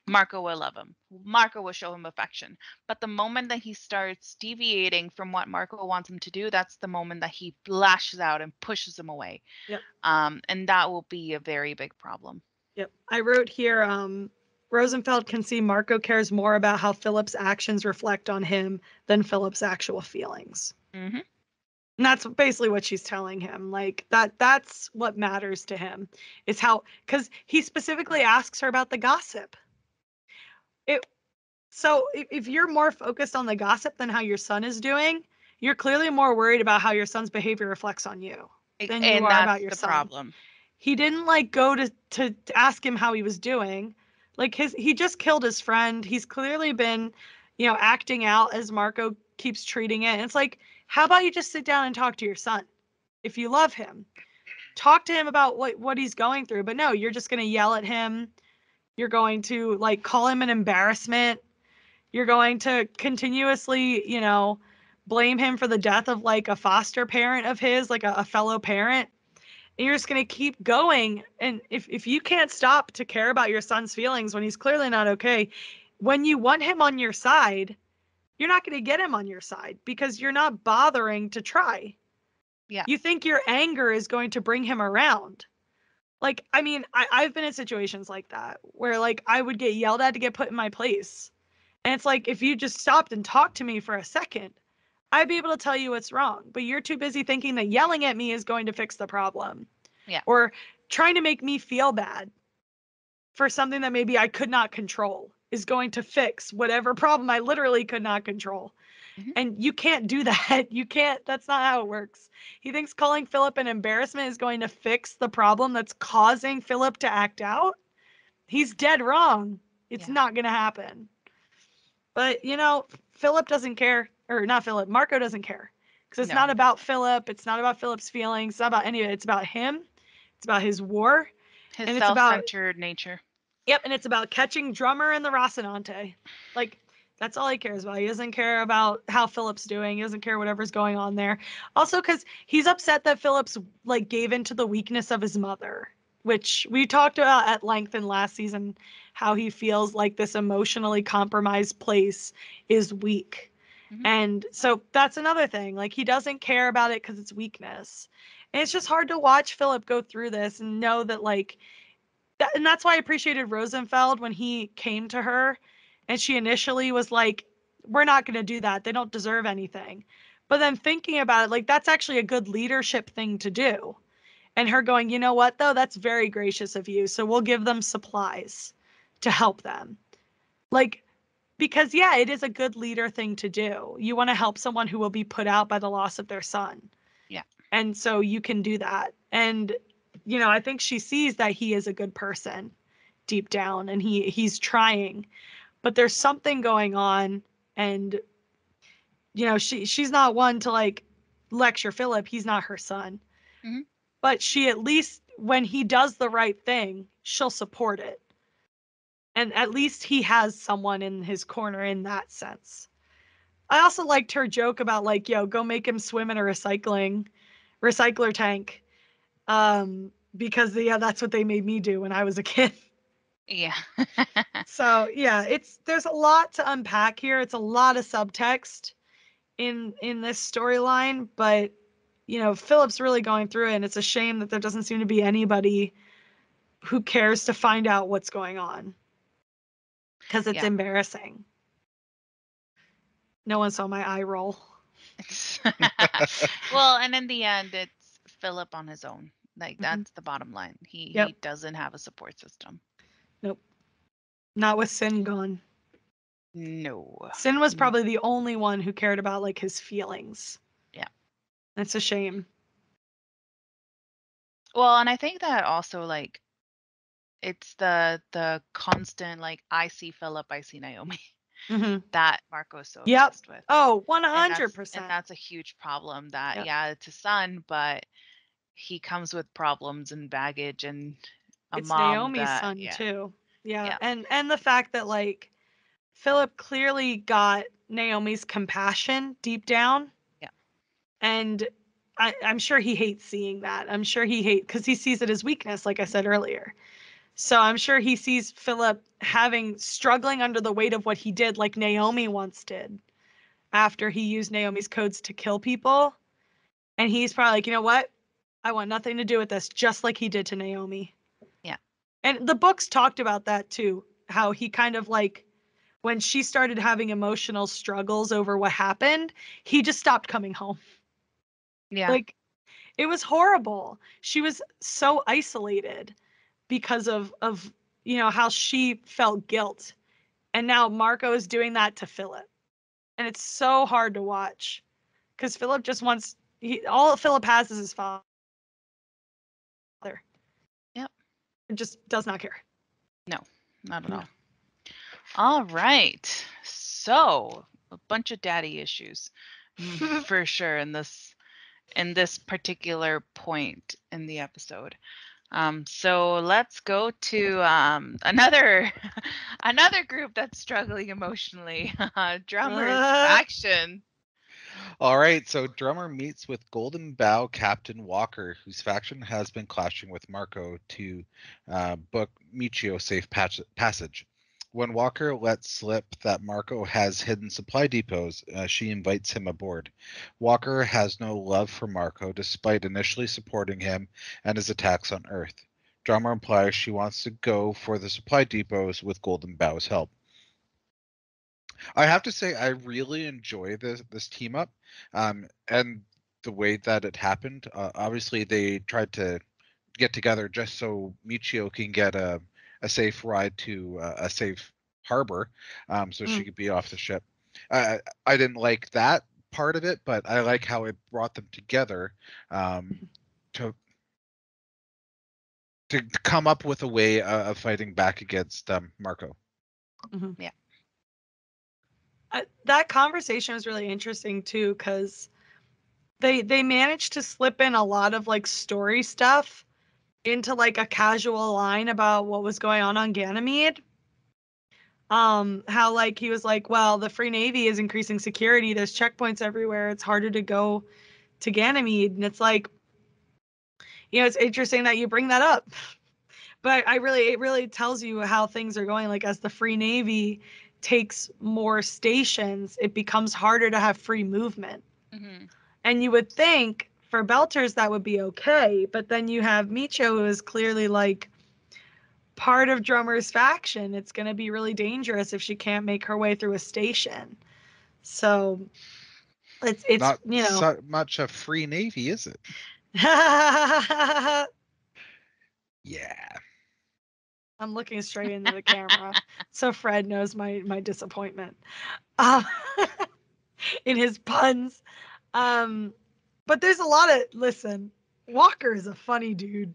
Marco will love him. Marco will show him affection. But the moment that he starts deviating from what Marco wants him to do, that's the moment that he lashes out and pushes him away. Yep. And that will be a very big problem. Yep. I wrote here, Rosenfeld can see Marco cares more about how Filip's actions reflect on him than Filip's actual feelings. Mm-hmm. And that's basically what she's telling him. Like, that's what matters to him, is how, because he specifically asks her about the gossip. So if you're more focused on the gossip than how your son is doing, you're clearly more worried about how your son's behavior reflects on you than you are about your son. Problem. He didn't like go to ask him how he was doing. Like, he just killed his friend. He's clearly been, acting out as Marco keeps treating it. And it's like, how about you just sit down and talk to your son? If you love him, talk to him about what he's going through. But no, you're just going to yell at him. You're going to like call him an embarrassment. You're going to continuously, blame him for the death of like a foster parent of his, like a fellow parent. And you're just going to keep going. And if you can't stop to care about your son's feelings when he's clearly not okay, when you want him on your side, you're not going to get him on your side because you're not bothering to try. Yeah. You think your anger is going to bring him around. Like, I mean, I've been in situations like that where like I would get yelled at to get put in my place. And it's like, if you just stopped and talked to me for a second, I'd be able to tell you what's wrong. But you're too busy thinking that yelling at me is going to fix the problem. Yeah. Or trying to make me feel bad for something that maybe I could not control is going to fix whatever problem I literally could not control. Mm-hmm. And you can't do that. You can't. That's not how it works. He thinks calling Filip an embarrassment is going to fix the problem that's causing Filip to act out. He's dead wrong. It's not going to happen. But, Filip doesn't care. Or not Filip. Marco doesn't care. Because it's not about Filip. It's not about Filip's feelings. It's not about any of it. It's about him. It's about his war. His and self-centered nature. Yep, and it's about catching Drummer and the Rocinante. Like, that's all he cares about. He doesn't care about how Filip's doing. He doesn't care whatever's going on there. Also, because he's upset that Filip's, like, gave into the weakness of his mother, which we talked about at length in last season, how he feels like this emotionally compromised place is weak. Mm-hmm. And so that's another thing. Like, he doesn't care about it because it's weakness. And it's just hard to watch Filip go through this and know that, like, and that's why I appreciated Rosenfeld when he came to her and she initially was like, we're not going to do that. They don't deserve anything. But then thinking about it, like, that's actually a good leadership thing to do. And her going, you know what, though? That's very gracious of you. So we'll give them supplies to help them. Like, Because yeah, it is a good leader thing to do. You want to help someone who will be put out by the loss of their son. Yeah. And so you can do that. And I think she sees that he is a good person deep down, and he's trying. But there's something going on, and she's not one to like lecture Filip. He's not her son. Mm-hmm. But she, at least when he does the right thing, she'll support it. And at least he has someone in his corner in that sense. I also liked her joke about like, go make him swim in a recycler tank. Because that's what they made me do when I was a kid. Yeah. So yeah, there's a lot to unpack here. It's a lot of subtext in this storyline, but Filip's really going through it, and it's a shame that there doesn't seem to be anybody who cares to find out what's going on, because it's embarrassing. No one saw my eye roll. Well, and in the end, it's Filip on his own. Like, that's the bottom line. He doesn't have a support system. Nope. Not with Sin gone. No. Sin was probably the only one who cared about like his feelings. Yeah. That's a shame. Well, and I think that also like it's the constant like, I see Filip, I see Naomi. That Marco's so obsessed with. Oh, 100%. And that's a huge problem that it's his son, but he comes with problems and baggage and it's mom Naomi's that, son too. Yeah. And the fact that like Filip clearly got Naomi's compassion deep down. Yeah. And I'm sure he hates seeing that. I'm sure because he sees it as weakness, like I said earlier. So I'm sure he sees Filip struggling under the weight of what he did, like Naomi once did, after he used Naomi's codes to kill people. And he's probably like, you know what? I want nothing to do with this, just like he did to Naomi. Yeah. And the books talked about that too, how he kind of like, when she started having emotional struggles over what happened, he just stopped coming home. Yeah. Like, it was horrible. She was so isolated because of how she felt guilt. And now Marco is doing that to Filip. And it's so hard to watch because Filip just wants, all Filip has is his father. Yep. And just does not care. No, not at all. All right. So a bunch of daddy issues for sure in this particular point in the episode. So let's go to another group that's struggling emotionally. Drummer's faction. All right, so Drummer meets with Golden Bow Captain Walker, whose faction has been clashing with Marco to book Michio safe passage. When Walker lets slip that Marco has hidden supply depots, she invites him aboard. Walker has no love for Marco, despite initially supporting him and his attacks on Earth. Drummer implies she wants to go for the supply depots with Golden Bow's help. I have to say, I really enjoy this team up, and the way that it happened. Obviously, they tried to get together just so Michio can get a safe ride to a safe harbor, so she could be off the ship. I didn't like that part of it, but I like how it brought them together to come up with a way of fighting back against Marco. Yeah. That conversation was really interesting too, because they managed to slip in a lot of like story stuff into like a casual line about what was going on Ganymede. How like he was like, well, the Free Navy is increasing security. There's checkpoints everywhere. It's harder to go to Ganymede, and it's like, it's interesting that you bring that up. But it really tells you how things are going. Like, as the Free Navy takes more stations, it becomes harder to have free movement. And you would think for Belters that would be okay, but then you have Michio, who is clearly like part of Drummer's faction. It's going to be really dangerous if she can't make her way through a station. So it's not so much a Free Navy, is it? Yeah. I'm looking straight into the camera, so Fred knows my disappointment uh, in his puns. But there's a lot of, listen, Walker is a funny dude.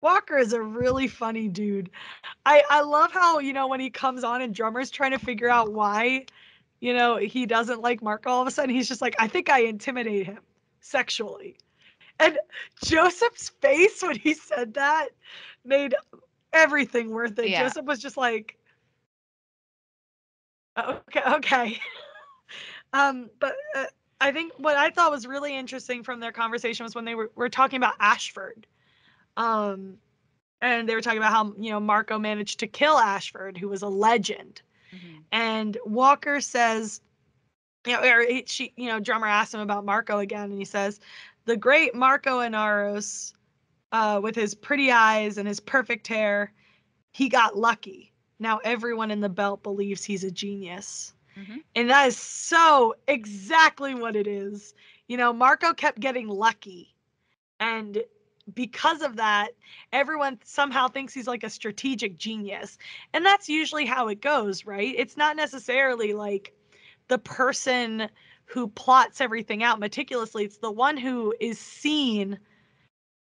Walker is a really funny dude. I love how, when he comes on and Drummer's trying to figure out why, he doesn't like Marco all of a sudden. He's just like, I think I intimidate him sexually. And Joseph's face when he said that made everything worth it. Yeah. Joseph was just like, okay. But I think what I thought was really interesting from their conversation was when they were talking about Ashford. And they were talking about how, Marco managed to kill Ashford, who was a legend. Mm-hmm. And Walker says, Drummer asked him about Marco again, and he says, the great Marco Inaros, with his pretty eyes and his perfect hair, he got lucky. Now everyone in the belt believes he's a genius. Mm-hmm. And that is so exactly what it is. Marco kept getting lucky. And because of that, everyone somehow thinks he's like a strategic genius. And that's usually how it goes, right? It's not necessarily like the person who plots everything out meticulously. It's the one who is seen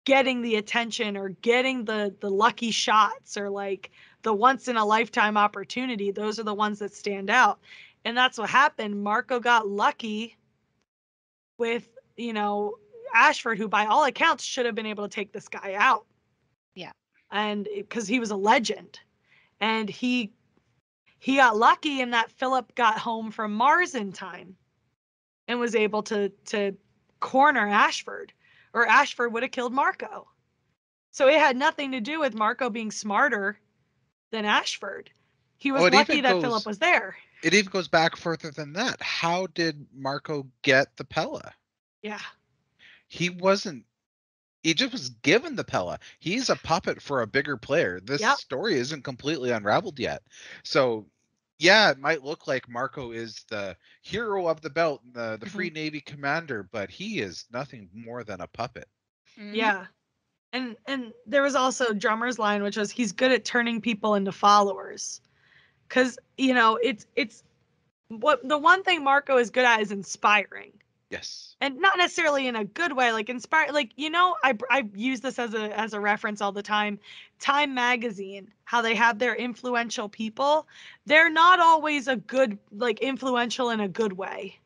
getting the attention or getting the lucky shots or like the once in a lifetime opportunity. Those are the ones that stand out. And that's what happened. Marco got lucky with, Ashford, who by all accounts should have been able to take this guy out. Yeah. And because he was a legend. And he got lucky in that Filip got home from Mars in time and was able to corner Ashford, or Ashford would have killed Marco. So it had nothing to do with Marco being smarter than Ashford. He was lucky that Filip was there. It even goes back further than that. How did Marco get the Pella? Yeah. He just was given the Pella. He's a puppet for a bigger player. This story isn't completely unraveled yet. So, yeah, it might look like Marco is the hero of the belt, the mm-hmm. Free Navy commander, but he is nothing more than a puppet. Mm-hmm. Yeah. And there was also Drummer's line, which was, he's good at turning people into followers. Because, it's what the one thing Marco is good at is inspiring. Yes. And not necessarily in a good way, like inspire, like, I use this as a reference all the time. Time magazine, how they have their influential people. They're not always a good, like, influential in a good way.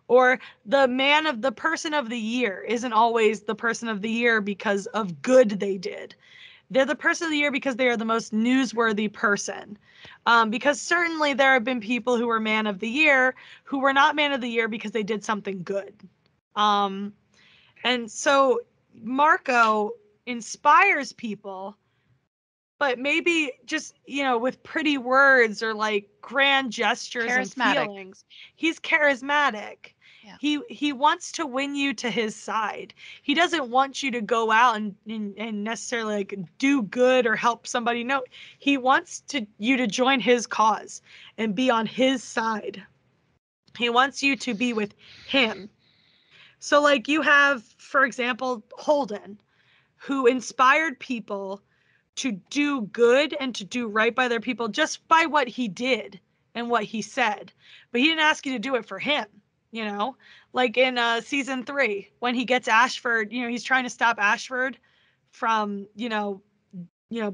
Or the person of the year isn't always the person of the year because of good they did. They're the person of the year because they are the most newsworthy person. Because certainly there have been people who were man of the year who were not man of the year because they did something good. And so Marco inspires people, but maybe just, with pretty words or like grand gestures and feelings. He's charismatic. Yeah. He wants to win you to his side. He doesn't want you to go out and necessarily like do good or help somebody. No, he wants you to join his cause and be on his side. He wants you to be with him. So like you have, for example, Holden, who inspired people to do good and to do right by their people just by what he did and what he said. But he didn't ask you to do it for him, like in season 3, when he gets Ashford, he's trying to stop Ashford from,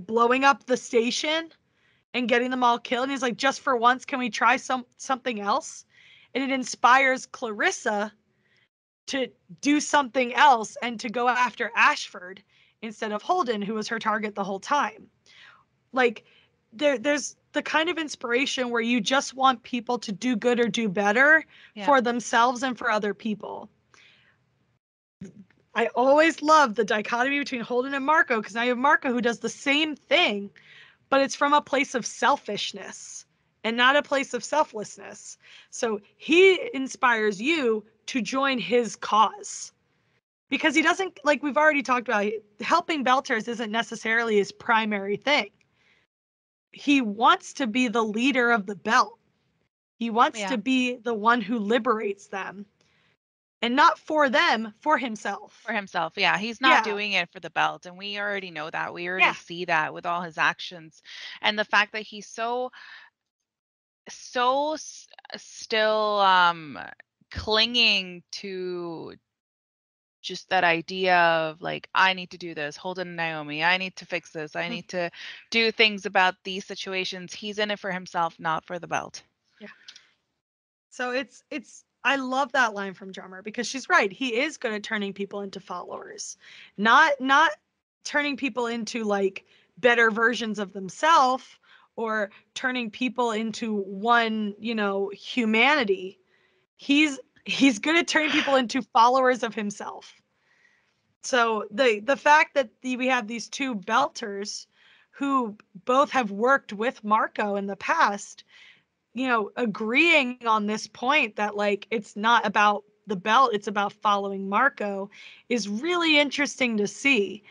blowing up the station and getting them all killed. And he's like, just for once, can we try something else? And it inspires Clarissa to do something else and to go after Ashford instead of Holden, who was her target the whole time. Like there's the kind of inspiration where you just want people to do good or do better for themselves and for other people. I always love the dichotomy between Holden and Marco, because now you have Marco who does the same thing, but it's from a place of selfishness and not a place of selflessness. So he inspires you to join his cause, because he doesn't, like we've already talked about, helping Belters isn't necessarily his primary thing. He wants to be the leader of the belt. He wants to be the one who liberates them. and not for them, for himself. For himself, yeah. He's not doing it for the belt, and we already know that. We already see that with all his actions, and the fact that he's so still clinging to just that idea of like, I need to do this, Holden and Naomi, I need to fix this, I need to do things about these situations. He's in it for himself, not for the belt. Yeah. So it's I love that line from Drummer, because she's right. He is good at turning people into followers, not turning people into like better versions of themselves, or turning people into one, humanity. He's good at turning people into followers of himself. So the fact that we have these two belters who both have worked with Marco in the past, agreeing on this point that like it's not about the belt, it's about following Marco, is really interesting to see.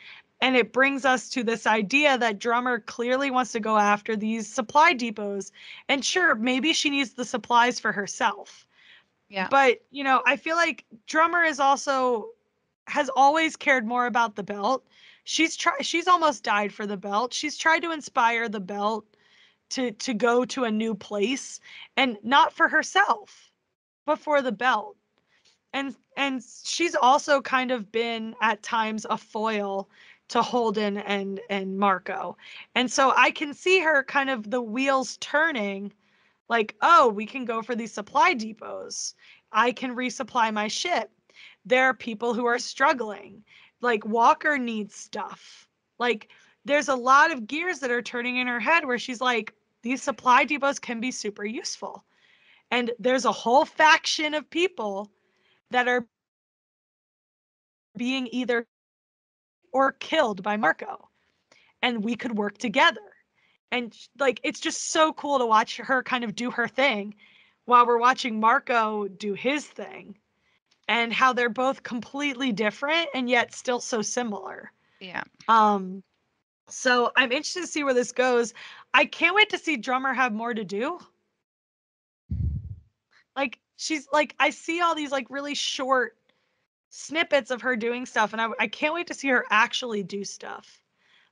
And it brings us to this idea that Drummer clearly wants to go after these supply depots. And sure, maybe she needs the supplies for herself. Yeah. But, I feel like Drummer has always cared more about the belt. She's almost died for the belt. She's tried to inspire the belt to go to a new place, and not for herself, but for the belt. And she's also kind of been at times a foil to Holden and Marco. And so I can see her kind of the wheels turning, like, oh, we can go for these supply depots. I can resupply my ship. There are people who are struggling. Like Walker needs stuff. Like there's a lot of gears that are turning in her head where she's like, these supply depots can be super useful. And there's a whole faction of people that are being either or killed by Marco. And we could work together. And like it's just so cool to watch her kind of do her thing while we're watching Marco do his thing, and how they're both completely different and yet still so similar. Yeah. So I'm interested to see where this goes. I can't wait to see Drummer have more to do. Like she's like, I see all these like really short snippets of her doing stuff, and I can't wait to see her actually do stuff.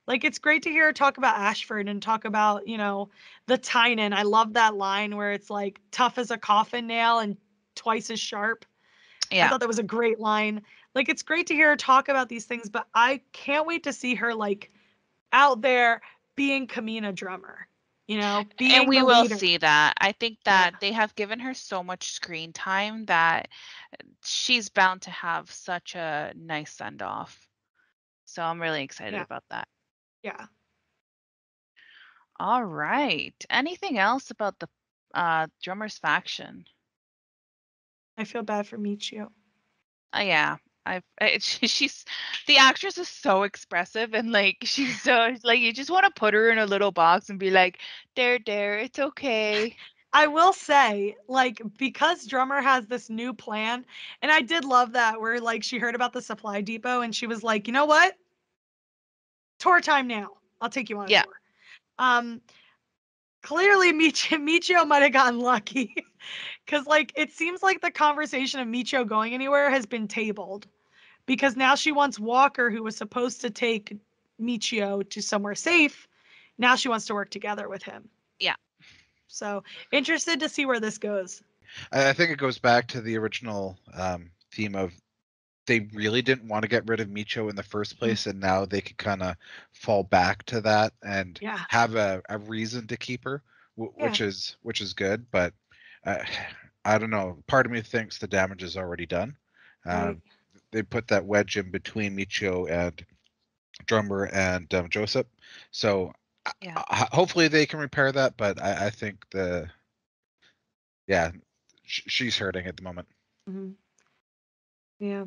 Like it's great to hear her talk about Ashford and talk about, the Tynan. I love that line where it's like tough as a coffin nail and twice as sharp. Yeah. I thought that was a great line. Like it's great to hear her talk about these things, but I can't wait to see her like out there being Kamina Drummer, being and we the will leader. see that. I think that they have given her so much screen time that she's bound to have such a nice send off. So I'm really excited about that. Yeah. All right. Anything else about the Drummer's faction? I feel bad for Michio. Yeah. She's the actress is so expressive, and like she's so like you just want to put her in a little box and be like, there, it's okay. I will say, like, because Drummer has this new plan, and I did love that where like she heard about the supply depot and she was like, you know what? Tour time now. I'll take you on a tour. Clearly Michio might have gotten lucky. Cause like it seems like the conversation of Michio going anywhere has been tabled. Because now she wants Walker, who was supposed to take Michio to somewhere safe. Now she wants to work together with him. Yeah. So interested to see where this goes. I think it goes back to the original theme of they really didn't want to get rid of Michio in the first place, and now they could kind of fall back to that and have a reason to keep her, which is good. But I don't know. Part of me thinks the damage is already done. Right. They put that wedge in between Michio and Drummer and Joseph. So hopefully they can repair that. But I think she's hurting at the moment. Mm-hmm. Yeah.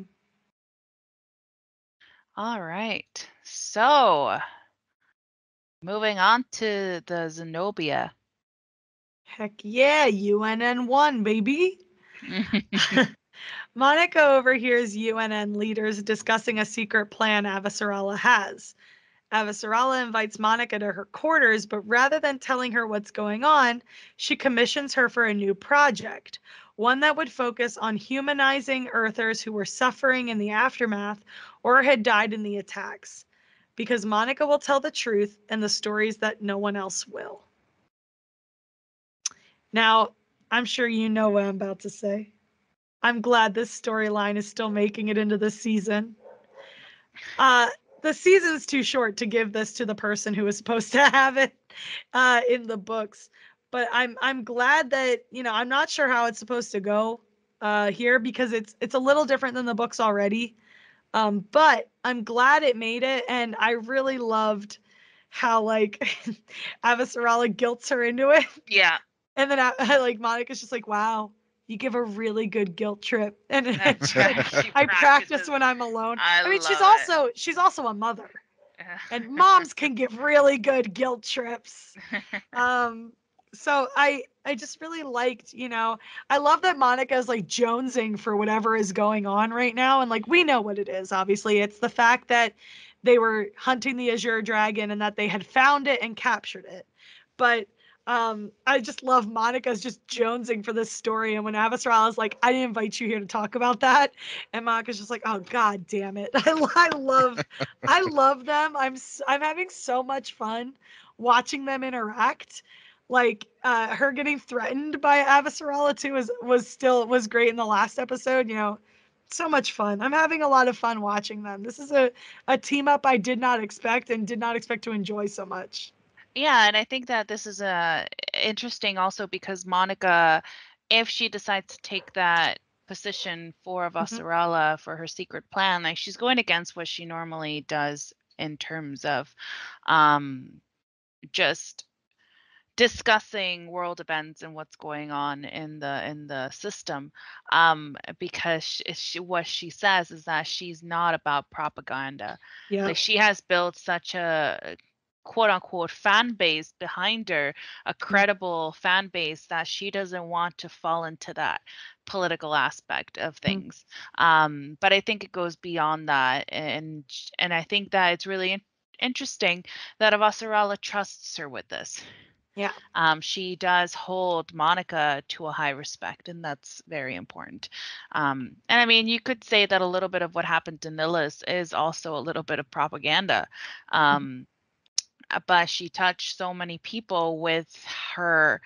All right. So moving on to the Zenobia. Heck yeah, UNN1, baby. Monica overhears UNN leaders discussing a secret plan Avasarala has. Avasarala invites Monica to her quarters, but rather than telling her what's going on, she commissions her for a new project, one that would focus on humanizing Earthers who were suffering in the aftermath or had died in the attacks, because Monica will tell the truth and the stories that no one else will. Now, I'm sure you know what I'm about to say. I'm glad this storyline is still making it into the season. The season's too short to give this to the person who was supposed to have it in the books. But I'm glad that, I'm not sure how it's supposed to go here, because it's a little different than the books already. But I'm glad it made it, and I really loved how like Avasarala guilts her into it. Yeah. And then like Monica's just like, wow, you give a really good guilt trip. And That's right. She I practice practices. when I'm alone. I mean, love she's also a mother. And moms can give really good guilt trips. So I just really liked, I love that Monica's like jonesing for whatever is going on right now. And like, we know what it is, obviously. It's the fact that they were hunting the Azure Dragon and that they had found it and captured it. But I just love Monica's just jonesing for this story. And when Avasarala is like, I didn't invite you here to talk about that. And Monica's just like, oh, God damn it. I love them. I'm having so much fun watching them interact. Like her getting threatened by Avasarala too was great in the last episode. So much fun. I'm having a lot of fun watching them. This is a team up I did not expect and did not expect to enjoy so much. Yeah, and I think that this is interesting also because Monica, if she decides to take that position for Avasarala for her secret plan, like she's going against what she normally does in terms of just discussing world events and what's going on in the system, because what she says is that she's not about propaganda. Yeah. Like she has built such a quote unquote fan base behind her, a credible fan base, that she doesn't want to fall into that political aspect of things. But I think it goes beyond that, and I think that it's really interesting that Avasarala trusts her with this. Yeah. She does hold Monica to a high respect, and that's very important. And I mean, you could say that a little bit of what happened to Nillis is also a little bit of propaganda. But she touched so many people with her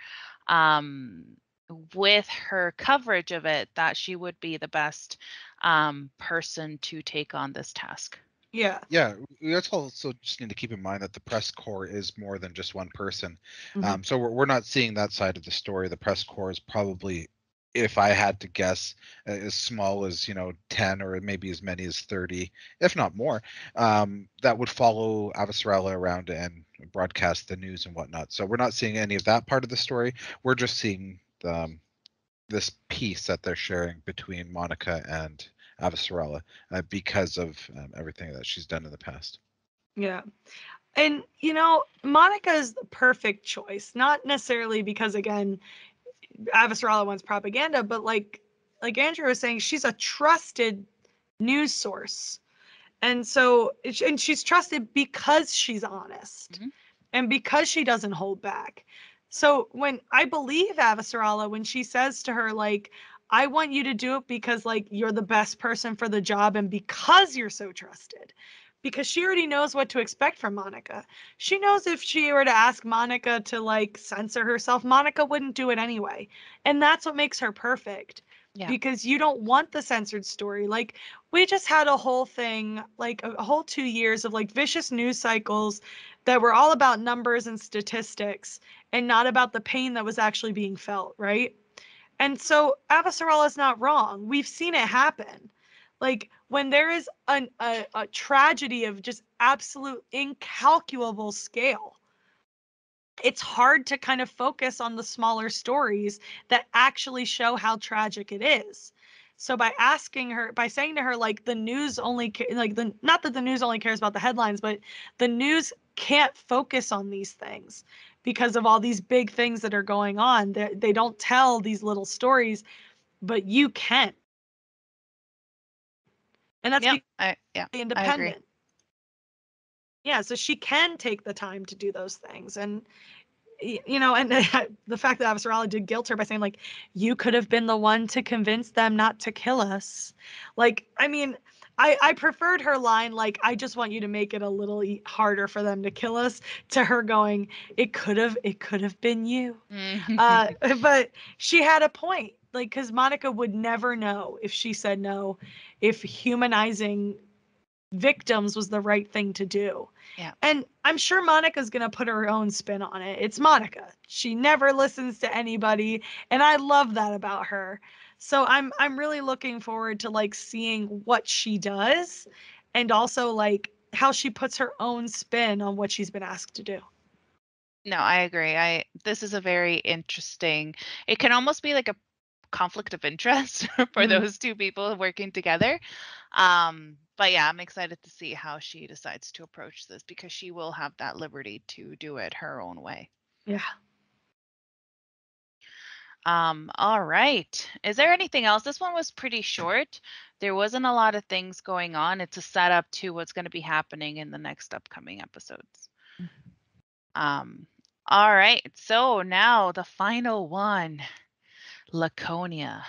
coverage of it that she would be the best person to take on this task. Yeah. Yeah, we also just need to keep in mind that the press corps is more than just one person. So we're not seeing that side of the story. The press corps is probably, if I had to guess, as small as 10 or maybe as many as 30, if not more, that would follow Avasarala around and broadcast the news and whatnot. So we're not seeing any of that part of the story. We're just seeing this piece that they're sharing between Monica and Avasarala because of everything that she's done in the past. Yeah. And, Monica is the perfect choice, not necessarily because, again, Avasarala wants propaganda, but like Andrew was saying, she's a trusted news source. And so, and she's trusted because she's honest and because she doesn't hold back. So when I believe Avasarala, when she says to her, like, I want you to do it because like you're the best person for the job and because you're so trusted, because she already knows what to expect from Monica. She knows if she were to ask Monica to like censor herself, Monica wouldn't do it anyway. And that's what makes her perfect. Yeah. Because you don't want the censored story. Like we just had a whole thing, like a whole 2 years of like vicious news cycles that were all about numbers and statistics and not about the pain that was actually being felt, right? And so Avasarala is not wrong. We've seen it happen. Like when there is a tragedy of just absolute incalculable scale, it's hard to kind of focus on the smaller stories that actually show how tragic it is. So by saying to her, like the news only, not that the news only cares about the headlines, but the news can't focus on these things because of all these big things that are going on. They don't tell these little stories, but you can. And that's independent. I agree. Yeah, so she can take the time to do those things. And and the fact that Avasarala did guilt her by saying, like, you could have been the one to convince them not to kill us. Like, I mean, I preferred her line, like, I just want you to make it a little harder for them to kill us, to her going, it could have been you. But she had a point, like, because Monica would never know if she said no, if humanizing victims was the right thing to do. Yeah. And I'm sure Monica's going to put her own spin on it. It's Monica. She never listens to anybody, and I love that about her. So I'm really looking forward to like seeing what she does, and also like how she puts her own spin on what she's been asked to do. No, I agree. This is a very interesting. It can almost be like a conflict of interest for those two people working together. But yeah, I'm excited to see how she decides to approach this, because she will have that liberty to do it her own way. Yeah. All right. Is there anything else? This one was pretty short. There wasn't a lot of things going on. It's a setup to what's going to be happening in the next upcoming episodes. All right. So now the final one, Laconia.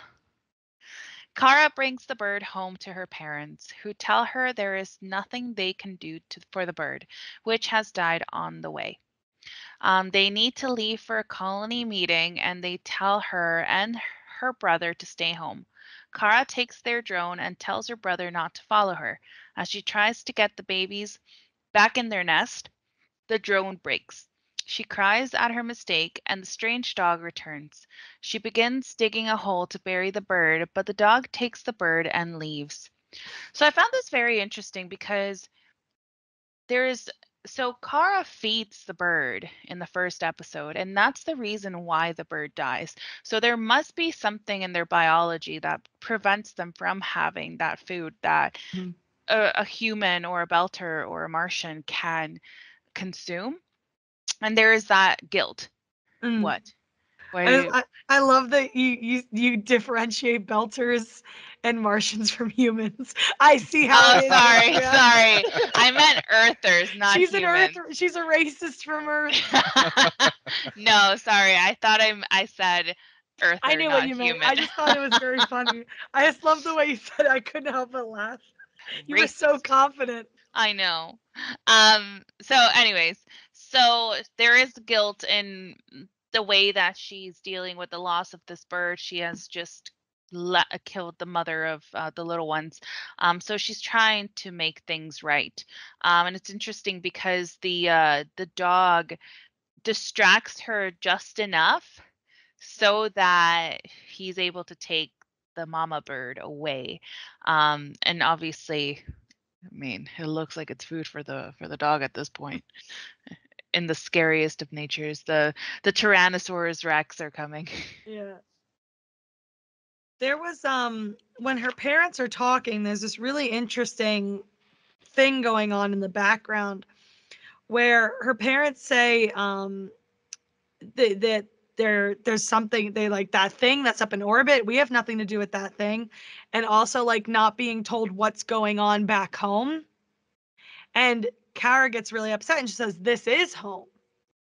Kara brings the bird home to her parents, who tell her there is nothing they can do for the bird, which has died on the way. They need to leave for a colony meeting, and they tell her and her brother to stay home. Kara takes their drone and tells her brother not to follow her. As she tries to get the babies back in their nest, the drone breaks. She cries at her mistake, and the strange dog returns. She begins digging a hole to bury the bird, but the dog takes the bird and leaves. So I found this very interesting, because Kara feeds the bird in the first episode, and that's the reason why the bird dies. So there must be something in their biology that prevents them from having that food that a human or a Belter or a Martian can consume. And there is that guilt. What? I love that you differentiate Belters and Martians from humans. I see how it is. Sorry. I meant Earthers, not she's humans. She's a racist from Earth. No, sorry. I thought I said Earther, I knew what you meant. I just thought it was very funny. I just love the way you said it. I couldn't help but laugh. You were so confident. I know. So anyways, so there is guilt in the way that she's dealing with the loss of this bird. She has just killed the mother of the little ones. So she's trying to make things right. And it's interesting because the dog distracts her just enough so that he's able to take the mama bird away. And obviously, I mean, it looks like it's food for the dog at this point. In the scariest of natures, the Tyrannosaurus Rex are coming. Yeah. There was when her parents are talking, there's this really interesting thing going on in the background where her parents say that there's something, they like that thing that's up in orbit, we have nothing to do with that thing, and also like not being told what's going on back home. And Kara gets really upset and she says, this is home.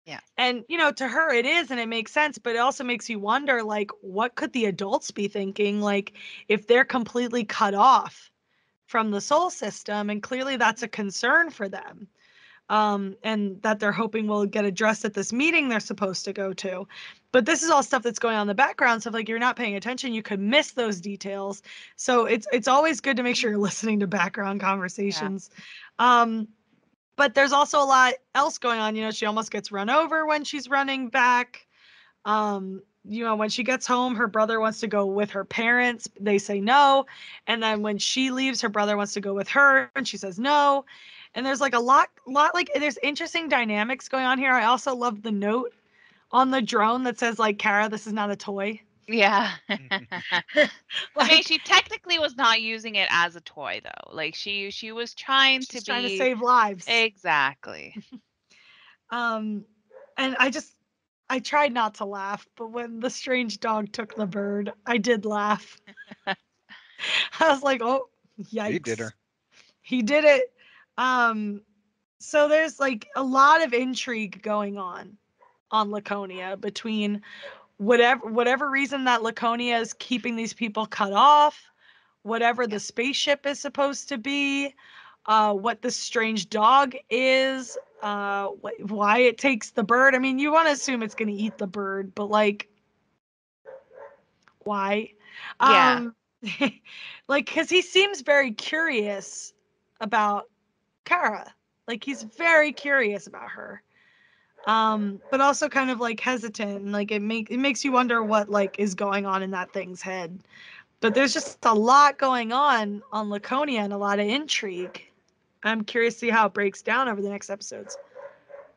Yeah. And to her it is, and it makes sense, but it also makes you wonder, like, what could the adults be thinking, like, if they're completely cut off from the soul system, and clearly that's a concern for them. And that they're hoping will get addressed at this meeting they're supposed to go to. But this is all stuff that's going on in the background. So if like you're not paying attention, you could miss those details. So it's always good to make sure you're listening to background conversations. Yeah. But there's also a lot else going on. She almost gets run over when she's running back. When she gets home, her brother wants to go with her parents. They say no. And then when she leaves, her brother wants to go with her and she says no. And there's like a lot like there's interesting dynamics going on here. I also love the note on the drone that says like, Kara, this is not a toy. Yeah. I mean, she technically was not using it as a toy though. Like she was trying to save lives. Exactly. And I tried not to laugh, but when the strange dog took the bird, I did laugh. I was like, oh, yikes. He did her. He did it. So there's like a lot of intrigue going on Laconia between whatever reason that Laconia is keeping these people cut off, whatever the spaceship is supposed to be, what the strange dog is, why it takes the bird. I mean, you want to assume it's going to eat the bird, but like, why? Yeah. Like, because he seems very curious about Kara. Like, he's very curious about her. But also kind of like hesitant, and like it makes you wonder what like is going on in that thing's head. But there's just a lot going on Laconia and a lot of intrigue. I'm curious to see how it breaks down over the next episodes.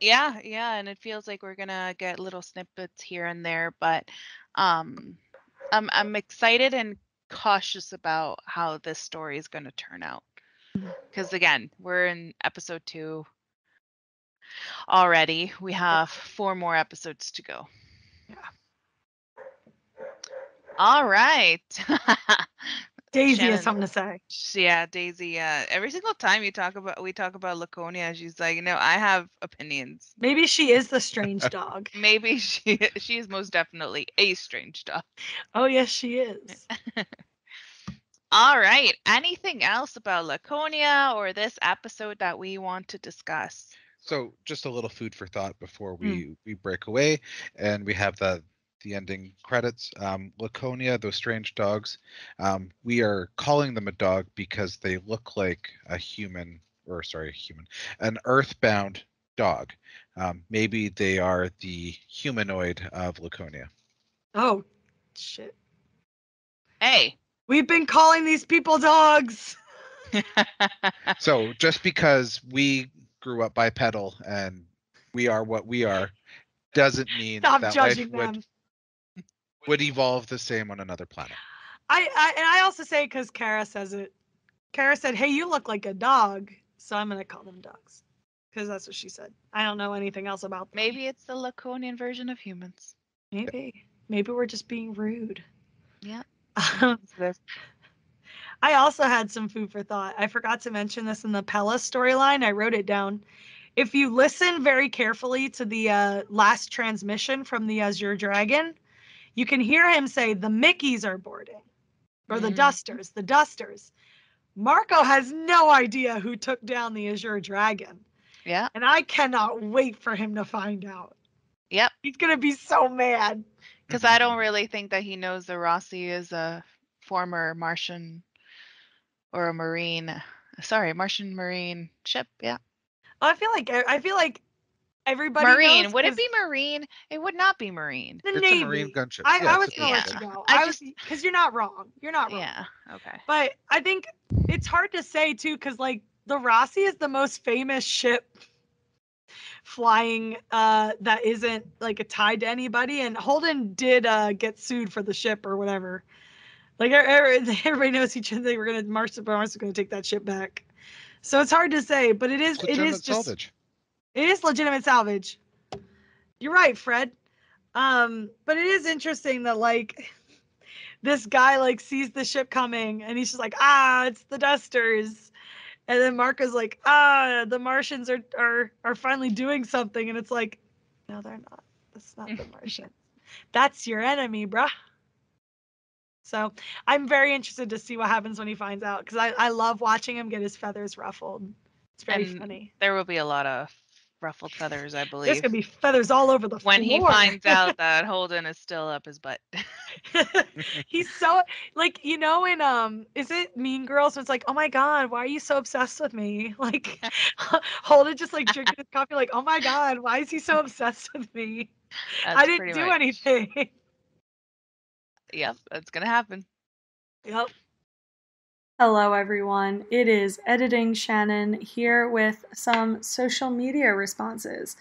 Yeah, and it feels like we're gonna get little snippets here and there, but I'm excited and cautious about how this story is gonna turn out. Because again, we're in episode 2 already. We have 4 more episodes to go. Yeah. All right. Daisy Shannon, has something to say. Yeah, Daisy. Every single time we talk about Laconia, she's like, I have opinions. Maybe she is the strange dog. Maybe she is most definitely a strange dog. Oh yes, she is. All right. Anything else about Laconia or this episode that we want to discuss? So just a little food for thought before we break away, and we have the ending credits. Laconia, those strange dogs. We are calling them a dog because they look like an earthbound dog. Maybe they are the humanoid of Laconia. Oh, shit. Hey. We've been calling these people dogs. So just because we grew up bipedal and we are what we are, doesn't mean Stop that judging life them. would evolve the same on another planet. I also say, because Kara says it. Kara said, "Hey, you look like a dog," so I'm gonna call them dogs, because that's what she said. I don't know anything else about them. Maybe it's the Laconian version of humans. Maybe we're just being rude. Yeah. I also had some food for thought. I forgot to mention this in the Pella storyline. I wrote it down. If you listen very carefully to the last transmission from the Azure Dragon, you can hear him say, "The Mickeys are boarding," or the Dusters. Marco has no idea who took down the Azure Dragon. Yeah. And I cannot wait for him to find out. Yep. He's going to be so mad. Because I don't really think that he knows that Roci is a former Martian or a Marine. Sorry, Martian Marine ship. Yeah. I feel like everybody Marine. knows. Would it be Marine? It would not be Marine. The It's Navy. a Marine gunship. I was going to let you go. Because you're not wrong. Yeah. Okay. But I think it's hard to say, too, because, like, the Roci is the most famous ship flying that isn't, like, tied to anybody. And Holden did get sued for the ship or whatever. Like, everybody knows each other. They were going to, Mars was going to take that ship back. So it's hard to say, but it is just salvage. It is legitimate salvage. You're right, Fred. But it is interesting that, like, this guy, like, sees the ship coming and he's just like, it's the Dusters. And then Marco's like, the Martians are finally doing something. And it's like, no, they're not. That's not the Martians. That's your enemy, bruh. So I'm very interested to see what happens when he finds out, because I love watching him get his feathers ruffled. It's very funny. There will be a lot of ruffled feathers, I believe. There's going to be feathers all over the floor. When he finds out that Holden is still up his butt. He's so, like, in is it Mean Girls? So it's like, oh my God, why are you so obsessed with me? Like, Holden just, like, drinking his coffee, like, oh my God, why is he so obsessed with me? I didn't do anything. Yep, that's going to happen. Yep. Hello, everyone. It is Editing Shannon here with some social media responses.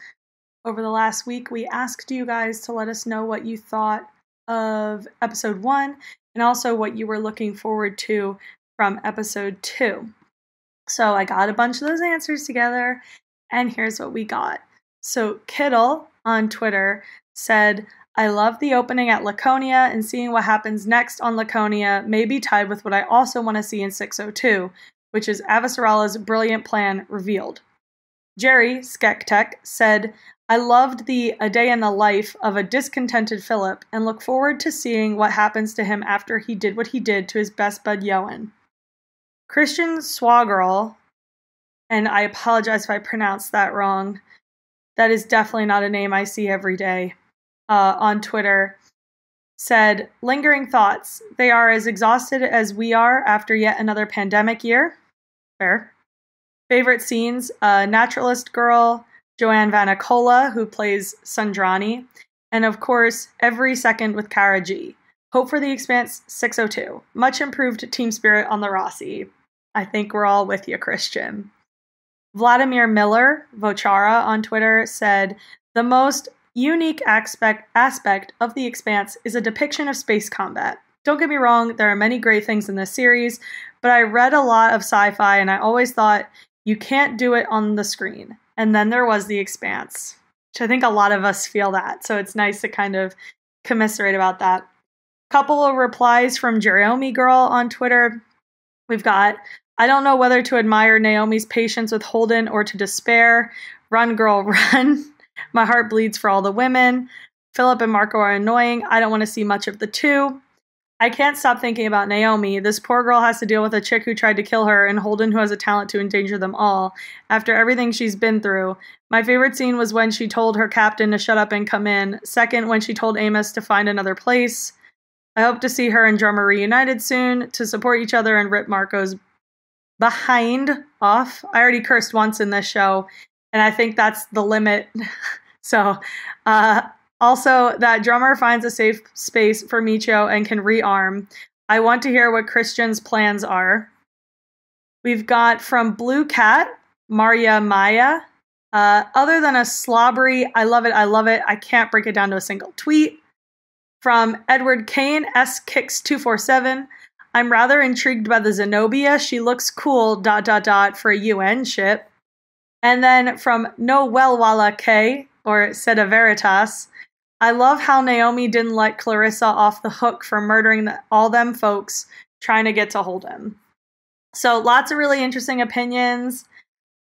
Over the last week, we asked you guys to let us know what you thought of episode 1 and also what you were looking forward to from episode 2. So I got a bunch of those answers together, and here's what we got. So Kittle on Twitter said, "I love the opening at Laconia, and seeing what happens next on Laconia may be tied with what I also want to see in 602, which is Avasarala's brilliant plan revealed." Jerry Skektek said, I loved A Day in the Life of a Discontented Filip and look forward to seeing what happens to him after he did what he did to his best bud Yoan. Christian Swagirl, and I apologize if I pronounced that wrong. That is definitely not a name I see every day, on Twitter, said, lingering thoughts. They are as exhausted as we are after yet another pandemic year. Fair. Favorite scenes, Naturalist Girl, Joanne Vanacola, who plays Sundrani, and of course, Every Second with Kara G. Hope for the Expanse 602. Much improved team spirit on the Roci. I think we're all with you, Christian. Vladimir Miller, Vochara on Twitter, said, the most unique aspect of the Expanse is a depiction of space combat. Don't get me wrong, there are many great things in this series, but I read a lot of sci-fi and I always thought you can't do it on the screen. And then there was the Expanse, which I think a lot of us feel that. So it's nice to kind of commiserate about that. Couple of replies from Jeremy Girl on Twitter. We've got, I don't know whether to admire Naomi's patience with Holden or to despair. Run, girl, run. My heart bleeds for all the women. Filip and Marco are annoying. I don't want to see much of the two. I can't stop thinking about Naomi. This poor girl has to deal with a chick who tried to kill her and Holden who has a talent to endanger them all. After everything she's been through. My favorite scene was when she told her captain to shut up and come in. Second, when she told Amos to find another place. I hope to see her and Drummer reunited soon to support each other and rip Marco's behind off. I already cursed once in this show, and I think that's the limit. So, also that Drummer finds a safe space for Michio and can rearm. I want to hear what Christian's plans are. We've got from Blue Cat, Maria Maya. Other than a slobbery, I love it, I can't break it down to a single tweet. From Edward Kane, S Kicks 247. I'm rather intrigued by the Zenobia. She looks cool, ... for a UN ship. And then from Noelwala K, or Seda Veritas. I love how Naomi didn't let Clarissa off the hook for murdering all them folks trying to get to Holden. So lots of really interesting opinions.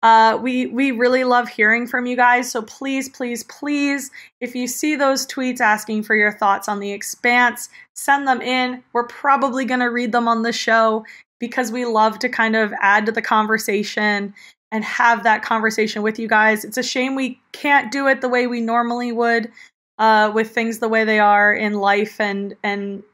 We really love hearing from you guys. So please, please, please, if you see those tweets asking for your thoughts on the Expanse, send them in. We're probably going to read them on the show because we love to kind of add to the conversation and have that conversation with you guys. It's a shame we can't do it the way we normally would with things the way they are in life and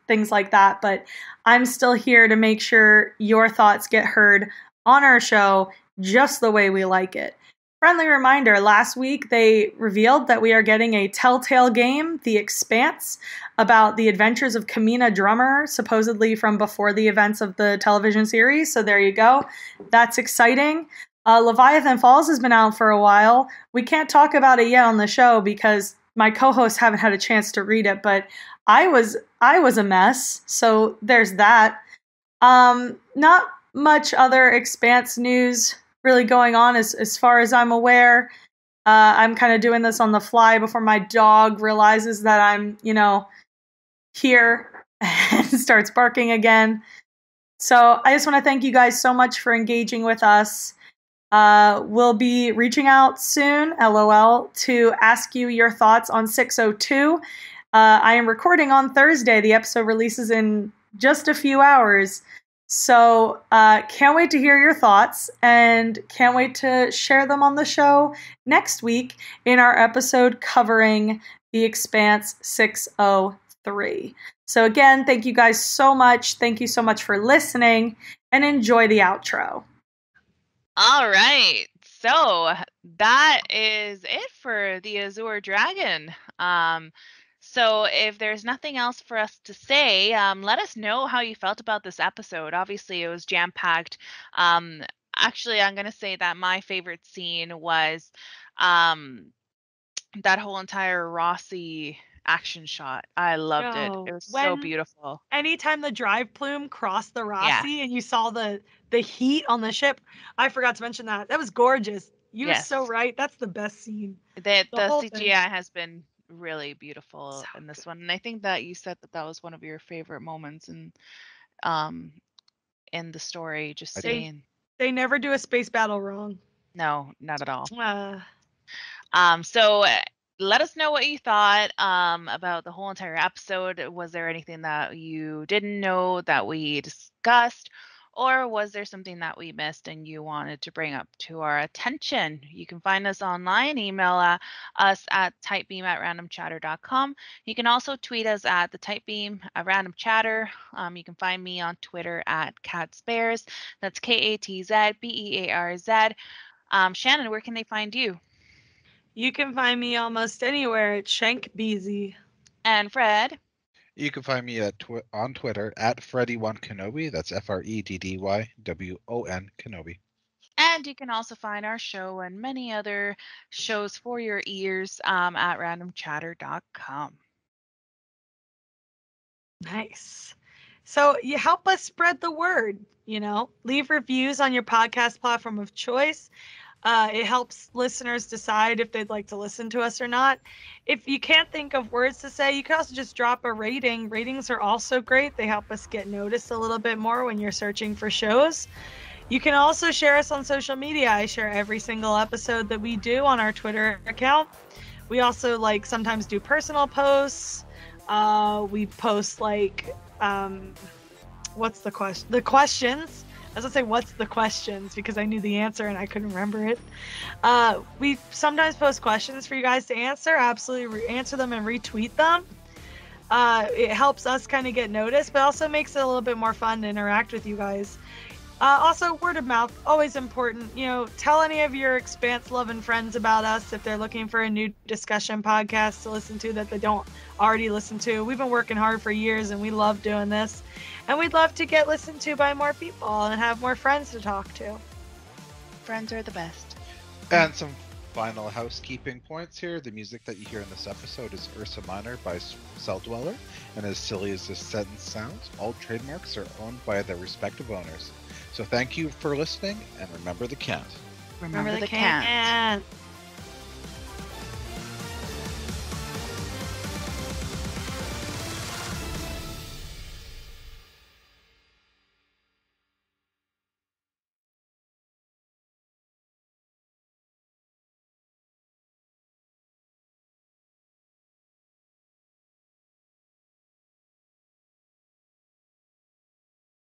things like that. But I'm still here to make sure your thoughts get heard on our show just the way we like it. Friendly reminder, last week they revealed that we are getting a Telltale game, The Expanse, about the adventures of Kamina Drummer, supposedly from before the events of the television series. So there you go. That's exciting. Leviathan Falls has been out for a while. We can't talk about it yet on the show because my co-hosts haven't had a chance to read it, but I was a mess. So there's that. Not much other Expanse news really going on as far as I'm aware. I'm kind of doing this on the fly before my dog realizes that I'm, here and starts barking again. So I just want to thank you guys so much for engaging with us. We'll be reaching out soon, LOL, to ask you your thoughts on 602. I am recording on Thursday. The episode releases in just a few hours. So can't wait to hear your thoughts and can't wait to share them on the show next week in our episode covering The Expanse 603. So again, thank you guys so much. Thank you so much for listening and enjoy the outro. All right. So that is it for the Azure Dragon. So if there's nothing else for us to say, let us know how you felt about this episode. Obviously, it was jam-packed. Actually, I'm going to say that my favorite scene was that whole entire Roci action shot. I loved it. It was so beautiful. Anytime the drive plume crossed the Roci and you saw the heat on the ship, I forgot to mention that. That was gorgeous. You were so right. That's the best scene. The CGI has been really beautiful in this one, and I think that you said that was one of your favorite moments in the story. Just saying, they never do a space battle wrong. No, not at all. So let us know what you thought about the whole entire episode. Was there anything that you didn't know that we discussed? Or was there something that we missed and you wanted to bring up to our attention? You can find us online, email us at tightbeam@randomchatter.com. You can also tweet us at the Tightbeam at RandomChatter. You can find me on Twitter at CatsBears. That's KATZBEARZ. Shannon, where can they find you? You can find me almost anywhere at ShankBeezy. And Fred? You can find me on Twitter at Freddy1Kenobi. That's FREDDYWON Kenobi. And you can also find our show and many other shows for your ears at randomchatter.com. Nice. So you help us spread the word, leave reviews on your podcast platform of choice. It helps listeners decide if they'd like to listen to us or not. If you can't think of words to say, you can also just drop a rating. Ratings are also great. They help us get noticed a little bit more when you're searching for shows. You can also share us on social media. I share every single episode that we do on our Twitter account. We also sometimes do personal posts. We post what's the question? The questions. I was gonna say, what's the questions? Because I knew the answer and I couldn't remember it. We sometimes post questions for you guys to answer. Absolutely answer them and retweet them. It helps us kind of get noticed, but also makes it a little bit more fun to interact with you guys. Also, word of mouth, always important. Tell any of your Expanse loving friends about us if they're looking for a new discussion podcast to listen to that they don't already listen to. We've been working hard for years and we love doing this. And we'd love to get listened to by more people and have more friends to talk to. Friends are the best. And some final housekeeping points here. The music that you hear in this episode is Ursa Minor by Cell Dweller. And as silly as this sentence sounds, all trademarks are owned by their respective owners. So thank you for listening, and remember the cat. Remember the cat.